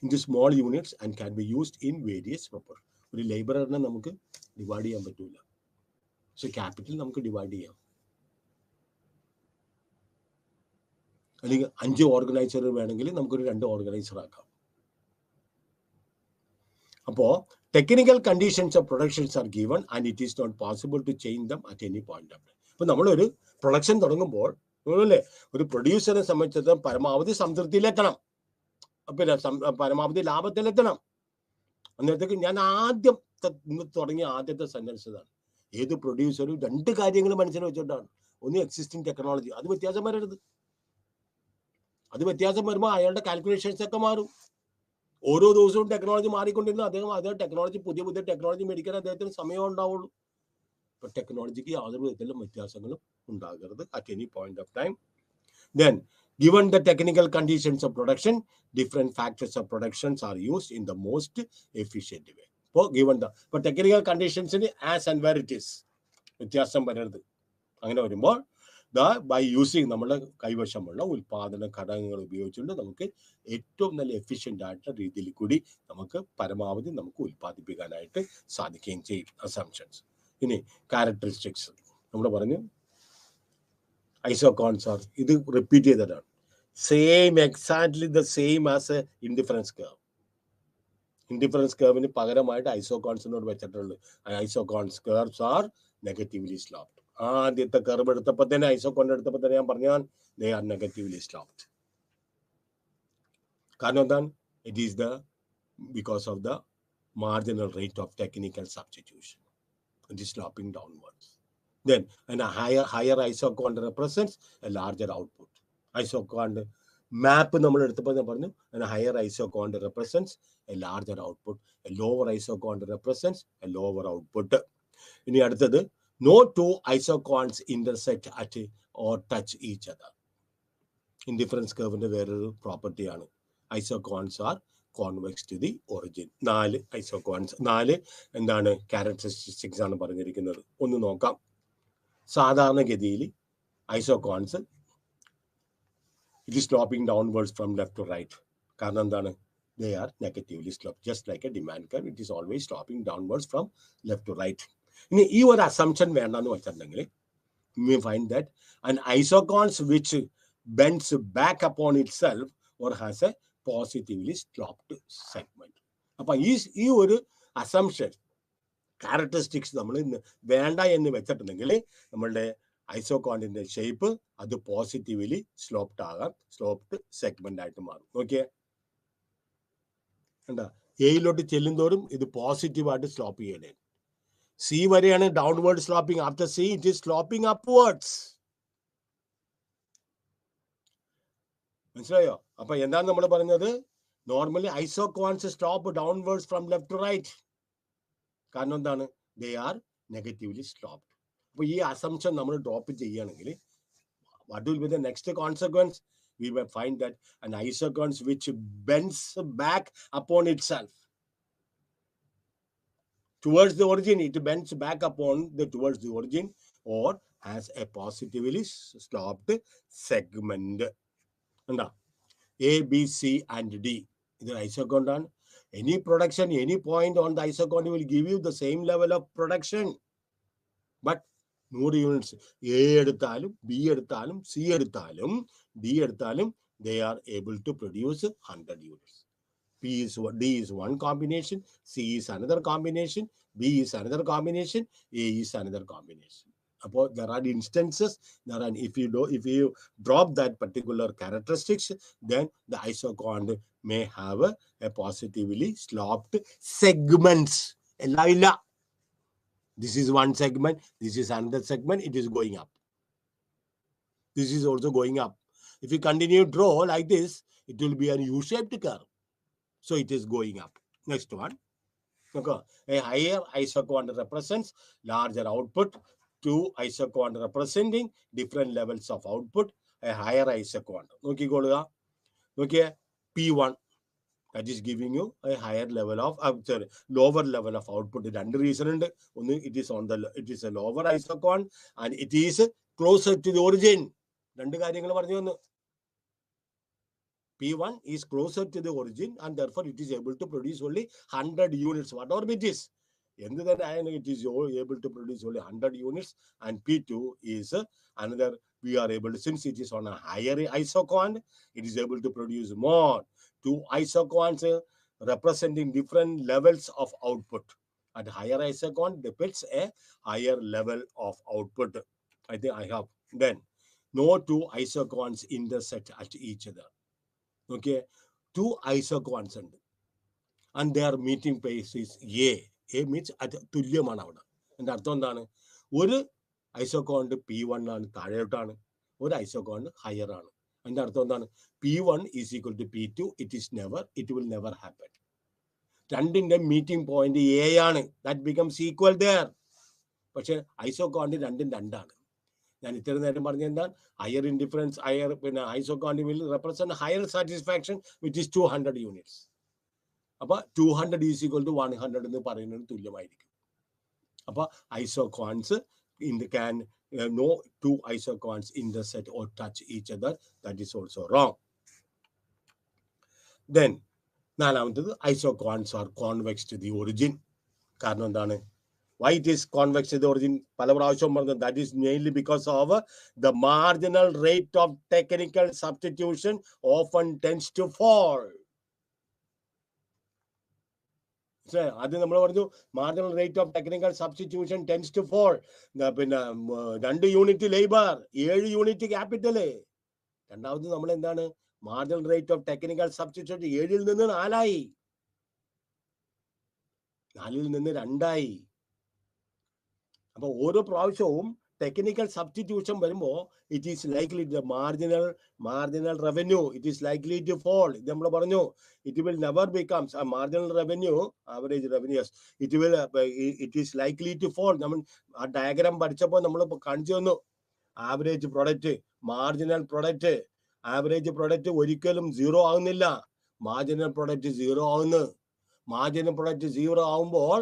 into small units and can be used in various proportions. ഒരു ലേബറിനെ നമുക്ക് ഡിവൈഡ് ചെയ്യാൻ പറ്റില്ല. പക്ഷെ ക്യാപിറ്റൽ നമുക്ക് ഡിവൈഡ് ചെയ്യാം. അല്ലെങ്കിൽ 5 ഓർഗനൈസർ വേണമെങ്കിൽ നമുക്കൊരു 2 ഓർഗനൈസർ ആക്കാം. അപ്പോൾ technical conditions of productions are given and it is not possible to change them at any point of time. ഇപ്പൊ നമ്മളൊരു പ്രൊഡക്ഷൻ തുടങ്ങുമ്പോൾ അല്ലേ, ഒരു പ്രൊഡ്യൂസറെ സംബന്ധിച്ചിടത്തോളം പരമാവധി സംതൃപ്തിയിലെത്തണം, പിന്നെ പരമാവധി ലാഭത്തിലെത്തണം. അന്നേരത്തേക്ക് ഞാൻ ആദ്യം തുടങ്ങിയ ആദ്യത്തെ സെന്റൻസ് ഇതാണ്. ഏത് പ്രൊഡ്യൂസറും 2 കാര്യങ്ങൾ മനസ്സിൽ വെച്ചിട്ടാണ്. ഒന്ന് എക്സിസ്റ്റിംഗ് ടെക്നോളജി, അത് വ്യത്യാസം വരരുത്. അത് വ്യത്യാസം വരുമ്പോൾ അയാളുടെ കാൽക്കുലേഷൻസ് ഒക്കെ മാറും. ഓരോ ദിവസവും ടെക്നോളജി മാറിക്കൊണ്ടിരുന്നു. അതേ ടെക്നോളജി പുതിയ ടെക്നോളജി മേടിക്കാൻ അദ്ദേഹത്തിന് സമയം ഉണ്ടാവുള്ളൂ. ഇപ്പൊ ടെക്നോളജിക്ക് യാതൊരു വിധത്തിലും വ്യത്യാസങ്ങളും ഉണ്ടാകരുത് at any point of time. Then, given the technical conditions of production, different factors of productions are used in the most efficient way. So, given the technical conditions in as and where it is, വ്യത്യാസം വരരുത്. അങ്ങനെ വരുമ്പോൾ by using നമ്മുടെ കൈവശമുള്ള ഉൽപാദന ഘടകങ്ങൾ ഉപയോഗിച്ചുകൊണ്ട് നമുക്ക് ഏറ്റവും നല്ല എഫിഷ്യൻ്റ് ആയിട്ടുള്ള രീതിയിൽ കൂടി നമുക്ക് പരമാവധി നമുക്ക് ഉൽപ്പാദിപ്പിക്കാനായിട്ട് സാധിക്കുകയും ചെയ്യും. അസംഷൻസ്. ഇനി ക്യാരക്ടറിസ്റ്റിക്സ് നമ്മൾ പറഞ്ഞു. ഐസോകോൺസ് ആർ, ഇത് റിപ്പീറ്റ് ചെയ്തതാണ്. Same, exactly the same as a indifference curve. Indifference കർവിന് പകരമായിട്ട് ഐസോകോൺസിനോട് വെച്ചിട്ടുള്ളത്. Isoquants curves are negatively sloped. ആദ്യത്തെ കർവ് എടുത്തപ്പോൾ തന്നെ, ഐസോകോൺ എടുത്തപ്പോൾ തന്നെ ഞാൻ പറഞ്ഞാൽ ദേ ആർ നെഗറ്റീവ്ലി സ്ലോപ്ഡ്. കാരണം എന്താണ്? It is because of the marginal rate of technical substitution. It is sloping downwards. Then, and a higher isochond represents a larger output. Isochond map നമ്മൾ എടുത്തപ്പോൾ ഞാൻ പറഞ്ഞു, and a higher isochond represents a larger output. A lower isochond represents a lower output. ഇനി അടുത്തത്, no two isochonds intersect at or touch each other. Indifference curve വേറൊരു പ്രോപ്പർട്ടിയാണ്. Isochonds are convex to the origin. 4 isochonds, 4 എന്താണ് characteristics ആണ് പറഞ്ഞിരിക്കുന്നത്. ഒന്ന് നോക്കാം. സാധാരണഗതിയിൽ isoquants it is sloping downwards from left to right. കാരണം എന്താണ്? They are negatively slope. Just like a demand curve, it is always sloping downwards from left to right. ഇനി ഈ ഒരു അസംഷൻ വേണ്ടെന്ന് വെച്ചിട്ടുണ്ടെങ്കിൽ we find that an isochons which bends back upon itself or has a positively sloped segment. അപ്പൊ ഈ ഒരു assumption characteristics നമ്മൾ വേണ്ട എന്ന് വെച്ചിട്ടുണ്ടെങ്കിൽ നമ്മളുടെ ഐസോകോണിന്റെ ഷേപ്പ് അത് പോസിറ്റീവ്ലി സ്ലോപ്ഡ് ആകാം, സ്ലോപ്ഡ് സെഗ്മെന്റ് ആയിട്ട് മാറും. നോക്കിയേ, എന്താ എയിലോട്ട് ചെല്ലുന്തോറും ഇത് പോസിറ്റീവായിട്ട് സ്ലോപ്പ് ചെയ്യണേ. സി വരെയാണ് downward sloping. After C it is sloping upwards. മനസ്സിലായോ? അപ്പൊ എന്താണ് നമ്മൾ പറഞ്ഞത്? Normally isoquants slope downwards from left to right. കാരണം എന്താണ്? They are negatively sloped. അപ്പൊ ഈ അസംഷൻ നമ്മൾ ഡ്രോപ്പ് ചെയ്യുകയാണെങ്കിൽ what will be the next consequence? We will find that an isocons which bends back upon itself towards the origin, it bends back towards the origin or has a positively sloped segment. എന്താ? A, B, C and D. ഇത് ഐസോകോൺ ആണ്. Any production, any point on the isocon will give you the same level of production. But 100 units, A എടുത്താലും B എടുത്താലും C എടുത്താലും D എടുത്താലും they are able to produce 100 units. D is one combination, C is another combination, B is another combination, A is another combination. There are instances, if you drop that particular characteristics, then the isoquant may have a positively sloped segments. This is one segment, this is another segment, it is going up. This is also going up. If you continue to draw like this, it will be a U-shaped curve. So it is going up. Next one. Okay. A higher isoquant represents larger output. Two isoquant representing different levels of output. A higher isoquant. Okay, P1. That is giving you a higher level of lower level of output. Two reasons. It is a lower isoquant and it is closer to the origin. P1 is closer to the origin and therefore it is able to produce only 100 units, whatever it is. It is able to produce only 100 units, and P2 is another, we are able to, since it is on a higher isoquant, it is able to produce more. Two isoquants representing different levels of output. At higher isoquant depicts a higher level of output. I think I have. Then, no two isoquants intersect at each other. Okay, two isoquants and their meeting place is A. A means at തുല്യമാണ് അവിടെ. എൻ്റെ അർത്ഥം എന്താണ്? ഒരു ഐസോക്വാണ്ട് P1 ആണ്, താഴോട്ടാണ്. ഒരു ഐസോക്വാണ്ട് higher ആണ്. എൻ്റെ അർത്ഥം എന്താണ്? P1 is equal to P2. It will never happen. രണ്ടിന്റെ മീറ്റിംഗ് പോയിന്റ് A ആണ്. That becomes equal there. പക്ഷെ ഐസോക്വാണ്ട് രണ്ടും രണ്ടാണ്. ഞാൻ ഇത്ര നേരം പറഞ്ഞ എന്താ? Higher indifference, higher ഐസോക്വാണ്ട് will represent higher satisfaction, which is 200 units. അപ്പോൾ 200 is equal to 100 എന്ന് പറയുന്നത് തുല്യമായിരിക്കും. അപ്പോൾ isoquants no two isoquants intersect or touch each other. That is also wrong. Then നാലാമത്തത് isoquants are convex to the origin. കാരണം എന്താണ്? Why it is convex to the origin? പല പ്രാവശ്യം പറഞ്ഞത്, that is mainly because of the marginal rate of technical substitution often tends to fall. അത് നമ്മൾ പറഞ്ഞു, marginal rate of technical substitution tends to fall. പിന്നെ 2 unit labour 7 unit capital. രണ്ടാമത് നമ്മൾ എന്താണ്, marginal rate of technical substitution 7ൽ നിന്ന് 4ആയി, 4ൽ നിന്ന് 2ആയി. അപ്പൊ ഓരോ പ്രാവശ്യവും ടെക്നിക്കൽ സബ്സ്റ്റിറ്റ്യൂഷൻ വരുമ്പോൾ it is likely marginal revenue it is likely to fall. ഇത് നമ്മൾ പറഞ്ഞു, it will never becomes marginal revenue, average revenues, it is likely to fall. നമ്മൾ ആ ഡയഗ്രാം പഠിച്ചപ്പോൾ നമ്മൾ കാണിച്ചു തന്നു, average product, marginal product. Average product ഒരിക്കലും 0 ആകുന്നില്ല, മാർജിനൽ പ്രൊഡക്റ്റ് 0 ആവുന്നു. മാർജിനൽ പ്രൊഡക്റ്റ് 0 ആവുമ്പോൾ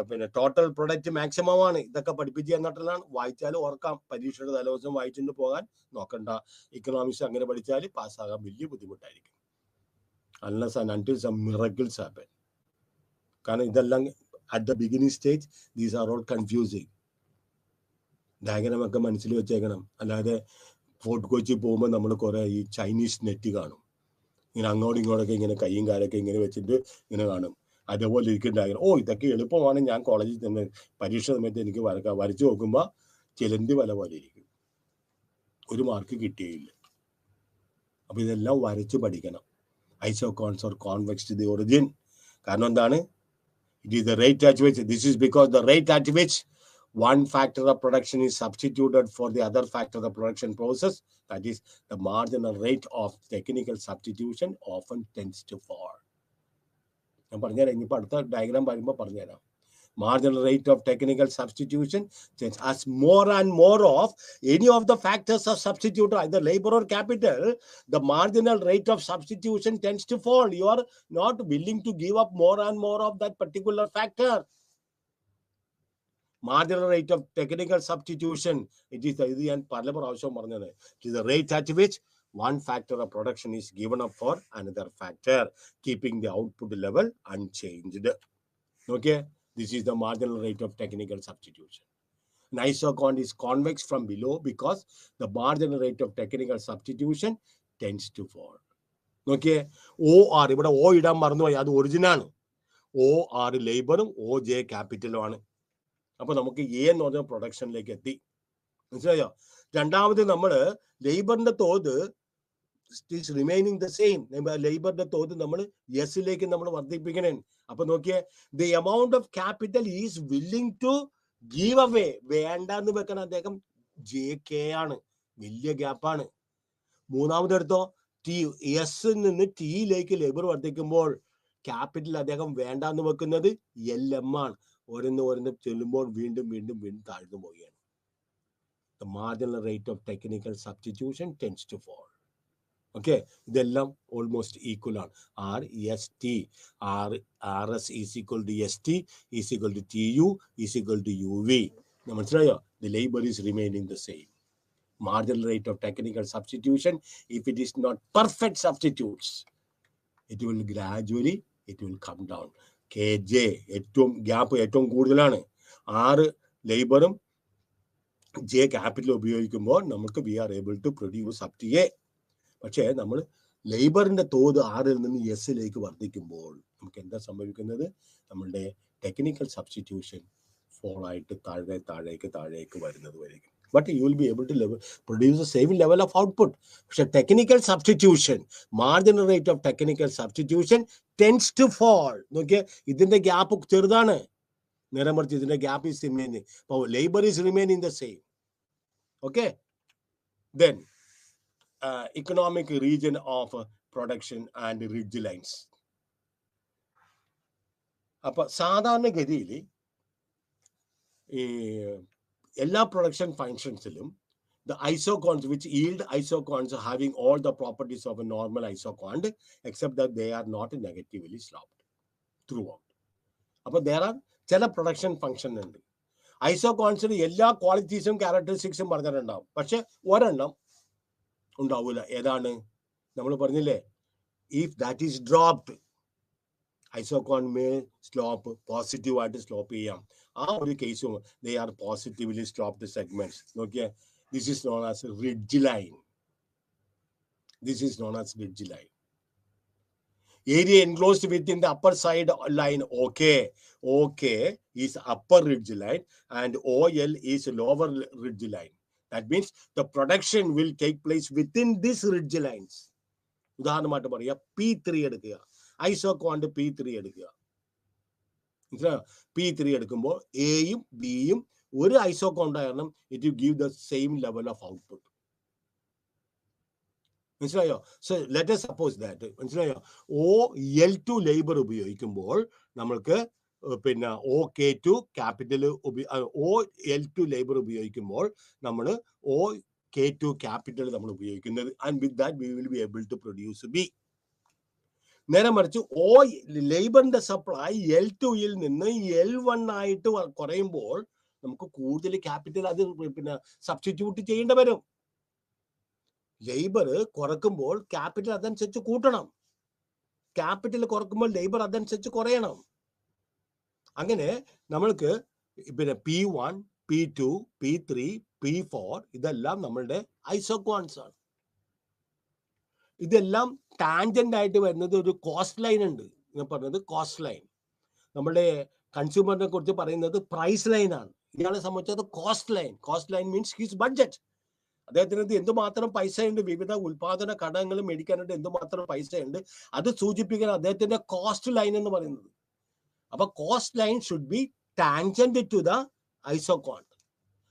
പിന്നെ ടോട്ടൽ പ്രൊഡക്റ്റ് മാക്സിമം ആണ്. ഇതൊക്കെ പഠിപ്പിച്ച് തന്നിട്ടുള്ളതാണ്. വായിച്ചാൽ ഓർക്കാം, പരീക്ഷയുടെ തലേദിവസം വായിച്ചുകൊണ്ട് പോകാൻ നോക്കണ്ട. ഇക്കണോമിക്സ് അങ്ങനെ പഠിച്ചാൽ പാസ്സാകാൻ വലിയ ബുദ്ധിമുട്ടായിരിക്കും, unless and until some miracles happen. കാരണം ഇതെല്ലാം at the beginning stage these are all confusing. Diagram ഒക്കെ മനസ്സിൽ വെച്ചേക്കണം. അല്ലാതെ ഫോർട്ട് കൊച്ചി പോകുമ്പോൾ നമ്മൾ കുറെ ഈ ചൈനീസ് നെറ്റ് കാണും, ഇങ്ങനെ അങ്ങോട്ടും ഇങ്ങോട്ടൊക്കെ ഇങ്ങനെ കൈയും കാലൊക്കെ ഇങ്ങനെ വെച്ചിട്ട് ഇങ്ങനെ കാണും. അതേപോലെ ഇരിക്കുന്നുണ്ടായിരുന്നു. ഇതൊക്കെ എളുപ്പമാണ്, ഞാൻ കോളേജിൽ തന്നെ പരീക്ഷ സമയത്ത് എനിക്ക് വരച്ചു നോക്കുമ്പോൾ ചിലന്തി വല പോലെ ഇരിക്കും, ഒരു മാർക്ക് കിട്ടിയില്ല. അപ്പൊ ഇതെല്ലാം വരച്ചു പഠിക്കണം. Isoquants are convex to the origin. കാരണം എന്താണ്? It is the rate at which, this is because the rate at which one factor of production is substituted for the other factor of the production process, that is the marginal rate of technical substitution, often tends to fall. ഞാൻ പറഞ്ഞുതരാം, ഇനിയിപ്പോൾ അടുത്ത diagram വരുമ്പോൾ പറഞ്ഞുതരാം. Marginal rate of technical substitution, as more and more of any of the factors of substitute, either labor or capital, the marginal rate of substitution tends to fall. You are not willing to give up more and more of that particular factor. Marginal rate of technical substitution, it is the rate at which one factor of production is given up for another factor, keeping the output level unchanged. Okay, this is the marginal rate of technical substitution. An isoquant is convex from below because the marginal rate of technical substitution tends to fall. നോക്കിയേ, O R, ഇവിടെ O ഇടാൻ മറന്നുപോയി, അത് ഒറിജിനാണ്. O R ലേബറും O J ക്യാപിറ്റലും ആണ്. അപ്പൊ നമുക്ക് A എന്ന് പറഞ്ഞ പ്രൊഡക്ഷനിലേക്ക് എത്തി. മനസ്സിലായോ? രണ്ടാമത് നമ്മൾ ലേബറിന്റെ തോത് റിമൈനിങ് ദ സെയിം. ലേബറിന്റെ തോത് നമ്മൾ എസിലേക്ക് നമ്മൾ വർദ്ധിപ്പിക്കണേ. അപ്പൊ നോക്കിയേ, the amount of capital is willing to give away. വേണ്ടെന്ന് വെക്കണ അദ്ദേഹം ജെ കെ ആണ്. വലിയ ഗ്യാപ്പാണ്. മൂന്നാമതെടുത്തോ, ടി എസ് നിന്ന് ടിയിലേക്ക് ലേബർ വർദ്ധിക്കുമ്പോൾ ക്യാപിറ്റൽ അദ്ദേഹം വേണ്ടാന്ന് വെക്കുന്നത് എൽ എം ആണ്. ഓരോന്ന് ചെല്ലുമ്പോൾ വീണ്ടും വീണ്ടും വീണ്ടും താഴ്ന്നു പോവുകയാണ്. The marginal rate of technical substitution tends to fall. Okay, ഇതെല്ലാം ഓൾമോസ്റ്റ് ഈക്വൽ ആണ്. R S T, R S is equal to S T is equal to T U is equal to U V. മനസ്സിലായോ? The labour is remaining the same. Marginal rate of technical substitution, if it is not perfect substitutes, it will gradually come down. KJ ഏറ്റവും ഗ്യാപ്പ് ഏറ്റവും കൂടുതലാണ്. 6 ലേബറും J capital ഉപയോഗിക്കുമ്പോൾ നമുക്ക് we are able to produce up to A. പക്ഷേ നമ്മൾ ലേബറിന്റെ തോത് 6-ൽ നിന്ന് എസിലേക്ക് വർദ്ധിക്കുമ്പോൾ നമുക്ക് എന്താ സംഭവിക്കുന്നത്? നമ്മളുടെ ടെക്നിക്കൽ സബ്സ്റ്റിറ്റ്യൂഷൻ ഫോൾ ആയിട്ട് താഴേക്ക് വരുന്നത് വരെയും. But you will be able to produce the same level of output. പക്ഷെ technical substitution, marginal rate of technical substitution tends to fall. നോക്കിയേ, ഇതിന്റെ ഗ്യാപ്പ് ചെറുതാണ്. നേരെ മറിച്ച് ഇതിന്റെ ഗ്യാപ്പ് ഈസ് റിമൈനിങ്. അപ്പോൾ labour is remaining the same. Okay, then economic region of production and ridge lines. അപ്പൊ സാധാരണഗതിയിൽ ഈ എല്ലാ production ഫങ്ഷൻസിലും the isochords which yield isochords having all the properties of a normal isochord except that they are not negatively sloped throughout. അപ്പൊ there are ചില production function ഉണ്ട്, ഐസോകോൺസിന് എല്ലാ ക്വാളിറ്റീസും ക്യാരക്ടറിസ്റ്റിക്സും പറഞ്ഞിട്ടുണ്ടാവും, പക്ഷെ ഒരെണ്ണം ഉണ്ടാവൂല. ഏതാണ്? നമ്മൾ പറഞ്ഞില്ലേ, if that is dropped isoquant may slope, positive ആയിട്ട് സ്ലോപ്പ് ചെയ്യാം. ആ ഒരു കേസും they are positively sloped segments. നോക്കിയേ, this is known as ridge line. This is known as ridge line. Area enclosed within the upper side line OK is upper ridge line and OL is lower ridge line. That means the production will take place within these ridge lines. ഉദാഹരണമായിട്ട് പറയുക, P3 എടുക്കുക, ഐസോകോണ്ട് P3 എടുക്കുക. P3 എടുക്കുമ്പോൾ എയും ബിയും ഒരു isoquant ആയിരുന്നു, it will give the same level of output. മനസ്സിലായോ? So let us suppose that, മനസ്സിലായോ, OL2 ലേബർ ഉപയോഗിക്കുമ്പോൾ നമ്മൾക്ക് പിന്നെ OK2 ക്യാപിറ്റൽ OL2 ലേബർ ഉപയോഗിക്കുമ്പോൾ നമ്മൾ OK2 ക്യാപിറ്റൽ നമ്മൾ ഉപയോഗിക്കുന്നത്. And with that we will be able to produce B. നേരെ മറിച്ച് ലേബറിന്റെ സപ്ലൈ L2-ൽ നിന്ന് L1 ആയിട്ട് കുറയുമ്പോൾ നമുക്ക് കൂടുതൽ ക്യാപിറ്റൽ അത് പിന്നെ സബ്സ്റ്റിറ്റ്യൂട്ട് ചെയ്യേണ്ടി വരും. ലേബർ കുറക്കുമ്പോൾ ക്യാപിറ്റൽ അതനുസരിച്ച് കൂട്ടണം, ക്യാപിറ്റൽ കുറക്കുമ്പോൾ ലേബർ അതനുസരിച്ച് കുറയണം. അങ്ങനെ നമ്മൾക്ക് പിന്നെ P1, P2, P3, P4 ഇതെല്ലാം നമ്മളുടെ ഐസോകോൺസ് ആണ്. ഇതെല്ലാം ടാൻജന്റ് ആയിട്ട് വരുന്നത് ഒരു കോസ്റ്റ് ലൈൻ ഉണ്ട്. ഞാൻ പറഞ്ഞത് കോസ്റ്റ് ലൈൻ. നമ്മുടെ കൺസ്യൂമറിനെ കുറിച്ച് പറയുന്നത് പ്രൈസ് ലൈൻ ആണ്. ഇയാളെ സംബന്ധിച്ചത് cost line. Cost line means his budget. അദ്ദേഹത്തിന് എന്തുമാത്രം പൈസ ഉണ്ട്, വിവിധ ഉൽപാദന ഘടകങ്ങൾ മേടിക്കാനായിട്ട് എന്തുമാത്രം പൈസ ഉണ്ട്, അത് സൂചിപ്പിക്കാൻ അദ്ദേഹത്തിന്റെ കോസ്റ്റ് ലൈൻ എന്ന് പറയുന്നത്. അപ്പൊ cost line should be tangent to the isoquant.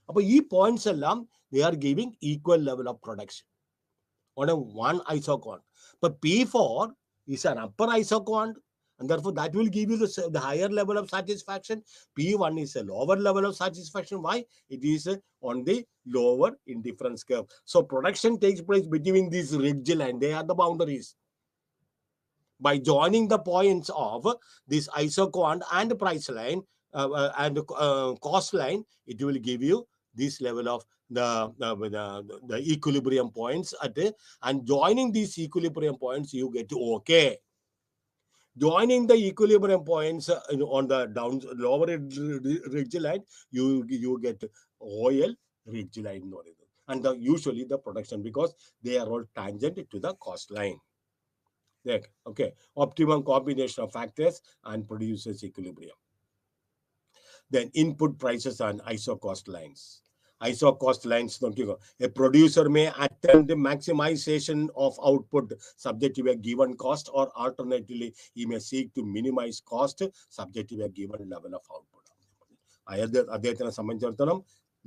അപ്പൊ ഈ പോയിന്റ്സ് എല്ലാം they are giving equal level of production on a one isochord. But P4 is an upper isochord, and therefore that will give you the higher level of satisfaction. P1 is a lower level of satisfaction. Why? It is on the lower indifference curve. So production takes place between these ridge line. They are the boundaries. By joining the points of this isochord and price line and cost line, it will give you this level of the equilibrium points and joining these equilibrium points you get to OK. Joining the equilibrium points on the down lower ridge line, you get OL ridge line, and usually the production, because they are all tangent to the cost line. There, okay. Optimum combination of factors and produces equilibrium. Then input prices and ISO cost lines. ISO cost lines, a producer may attempt the maximization of output subject to a given cost, or alternatively, he may seek to minimize cost subject to a given level of output. അദ്ദേഹത്തിനെ സംബന്ധിച്ചിടത്തോളം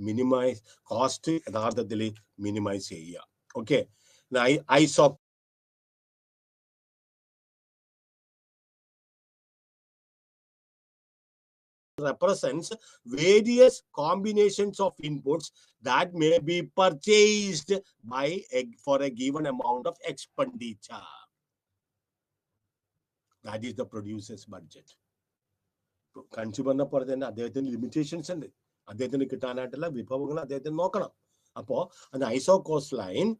minimise cost യഥാർത്ഥത്തിൽ minimise ചെയ്യുക. Okay, ISO represents various combinations of inputs that may be purchased for a given amount of expenditure. That is the producer's budget. കൺസ്യൂമറിനെ പോലെ തന്നെ അദ്ദേഹത്തിന് limitations ഉണ്ട്. അദ്ദേഹത്തിന് കിട്ടാനായിട്ടുള്ള വിഭവങ്ങൾ അദ്ദേഹത്തിന് നോക്കണം. അപ്പോൾ ISO cost line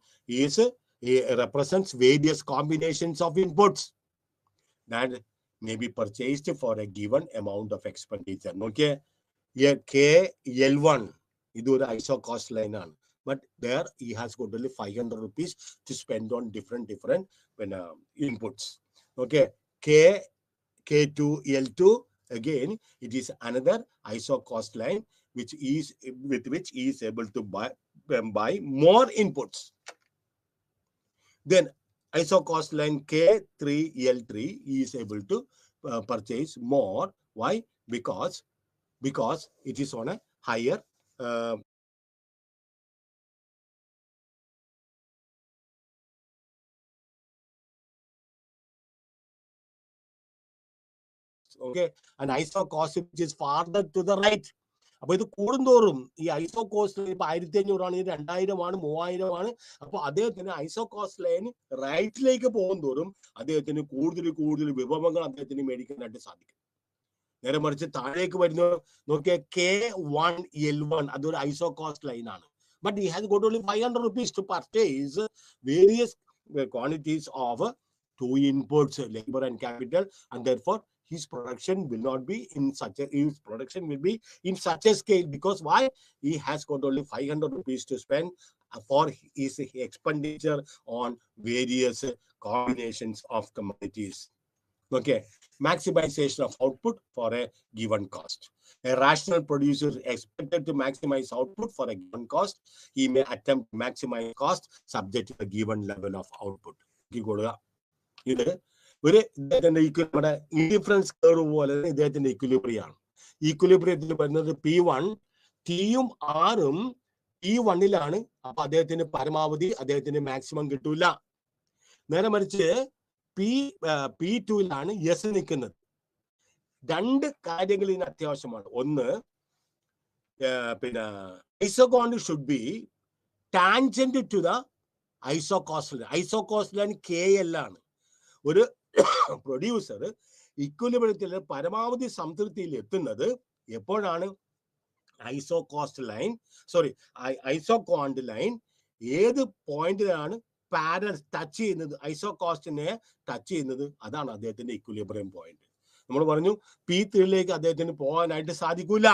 represents various combinations of inputs that may be purchased for a given amount of expenditure. നോക്കിയേ, KL1 ഇതൊരു ISO cost line ആണ്. But there he has got only 500 rupees to spend on different inputs. Okay, K2 L2, again it is another ISO cost line with which he is able to buy more inputs. Then ISO cost line K3L3, he is able to purchase more. Why? Because it is on a higher okay, an ISO cost which is farther to the right. അപ്പൊ ഇത് കൂടുന്തോറും ഈ ISO cost line ഇപ്പൊ 1500 ആണ്, 2000 ആണ്, 3000 ആണ്. അപ്പൊ അദ്ദേഹത്തിന് ISO കോസ്റ്റ് ലൈൻ റൈറ്റിലേക്ക് പോകും തോറും അദ്ദേഹത്തിന് കൂടുതൽ വിഭവങ്ങൾ അദ്ദേഹത്തിന് മേടിക്കാനായിട്ട് സാധിക്കും. നേരെ മറിച്ച് താഴേക്ക് വരുന്ന നോക്കിയ K1L1 അതൊരു ISO കോസ്റ്റ് ലൈൻ ആണ്. But he has got only 500 rupees to purchase various quantities of two inputs, labor and capital, and therefore his production will not be in such a scale. Because why? He has got only 500 rupees to spend for his expenditure on various combinations of commodities. Okay, maximization of output for a given cost. A rational producer is expected to maximize output for a given cost. He may attempt to maximize cost subject to a given level of output. ഇത് ഒരു ഇദ്ദേഹത്തിന്റെ നമ്മുടെ indifference curve പോലെ ഇദ്ദേഹത്തിന്റെ equilibrium ആണ്. ഇക്വിലിബ്രിയത്തിൽ വരുന്നത് P1, Tയും Rഉം P1ലാണ്. അപ്പൊ അദ്ദേഹത്തിന് പരമാവധി അദ്ദേഹത്തിന് മാക്സിമം കിട്ടൂല. നേരെ മറിച്ച് P2ലാണ് S നിൽക്കുന്നത്. രണ്ട് കാര്യങ്ങൾ ഇതിന് അത്യാവശ്യമാണ്. ഒന്ന്, ISO cost should be tangent to the ISO cost line. ISO cost line KL ആണ്. ഒരു പ്രൊഡ്യൂസർ ഇക്വിലിബ്രിയത്തിൽ പരമാവധി സംതൃപ്തിയിൽ എത്തുന്നത് എപ്പോഴാണ്? ISO cost line ISO Quant line ഏത് പോയിന്റിലാണ് ടച്ച് ചെയ്യുന്നത്, ISO കോസ്റ്റിനെ ടച്ച് ചെയ്യുന്നത്, അതാണ് അദ്ദേഹത്തിന്റെ ഇക്വിലിബ്രിയം പോയിന്റ്. നമ്മൾ പറഞ്ഞു P3ലേക്ക് അദ്ദേഹത്തിന് പോകാനായിട്ട് സാധിക്കൂല.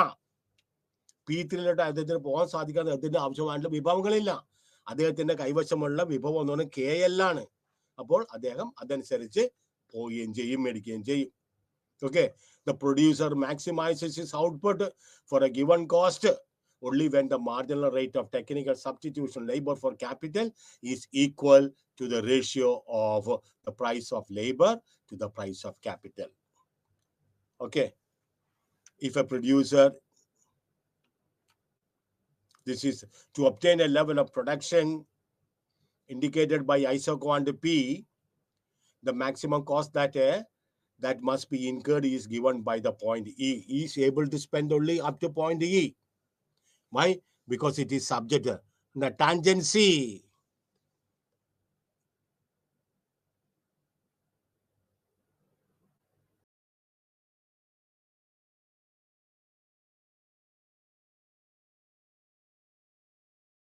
P3യിലോട്ട് അദ്ദേഹത്തിന് പോകാൻ സാധിക്കാതെ അദ്ദേഹത്തിന് ആവശ്യമായിട്ടുള്ള വിഭവങ്ങളില്ല. അദ്ദേഹത്തിന്റെ കൈവശമുള്ള വിഭവം എന്ന് പറഞ്ഞാൽ KL ആണ്. അപ്പോൾ അദ്ദേഹം അതനുസരിച്ച് പോവുകയും ചെയ്യും, മേടിക്കുകയും ചെയ്യും. Okay, the producer maximizes his output for a given cost only when the marginal rate of technical substitution labor for capital is equal to the ratio of the price of labor to the price of capital. Okay, if a producer, this is to obtain a level of production indicated by ISO quant P, the maximum cost that must be incurred is given by the point E. He is able to spend only up to point E. Why? Because it is subject to the tangency.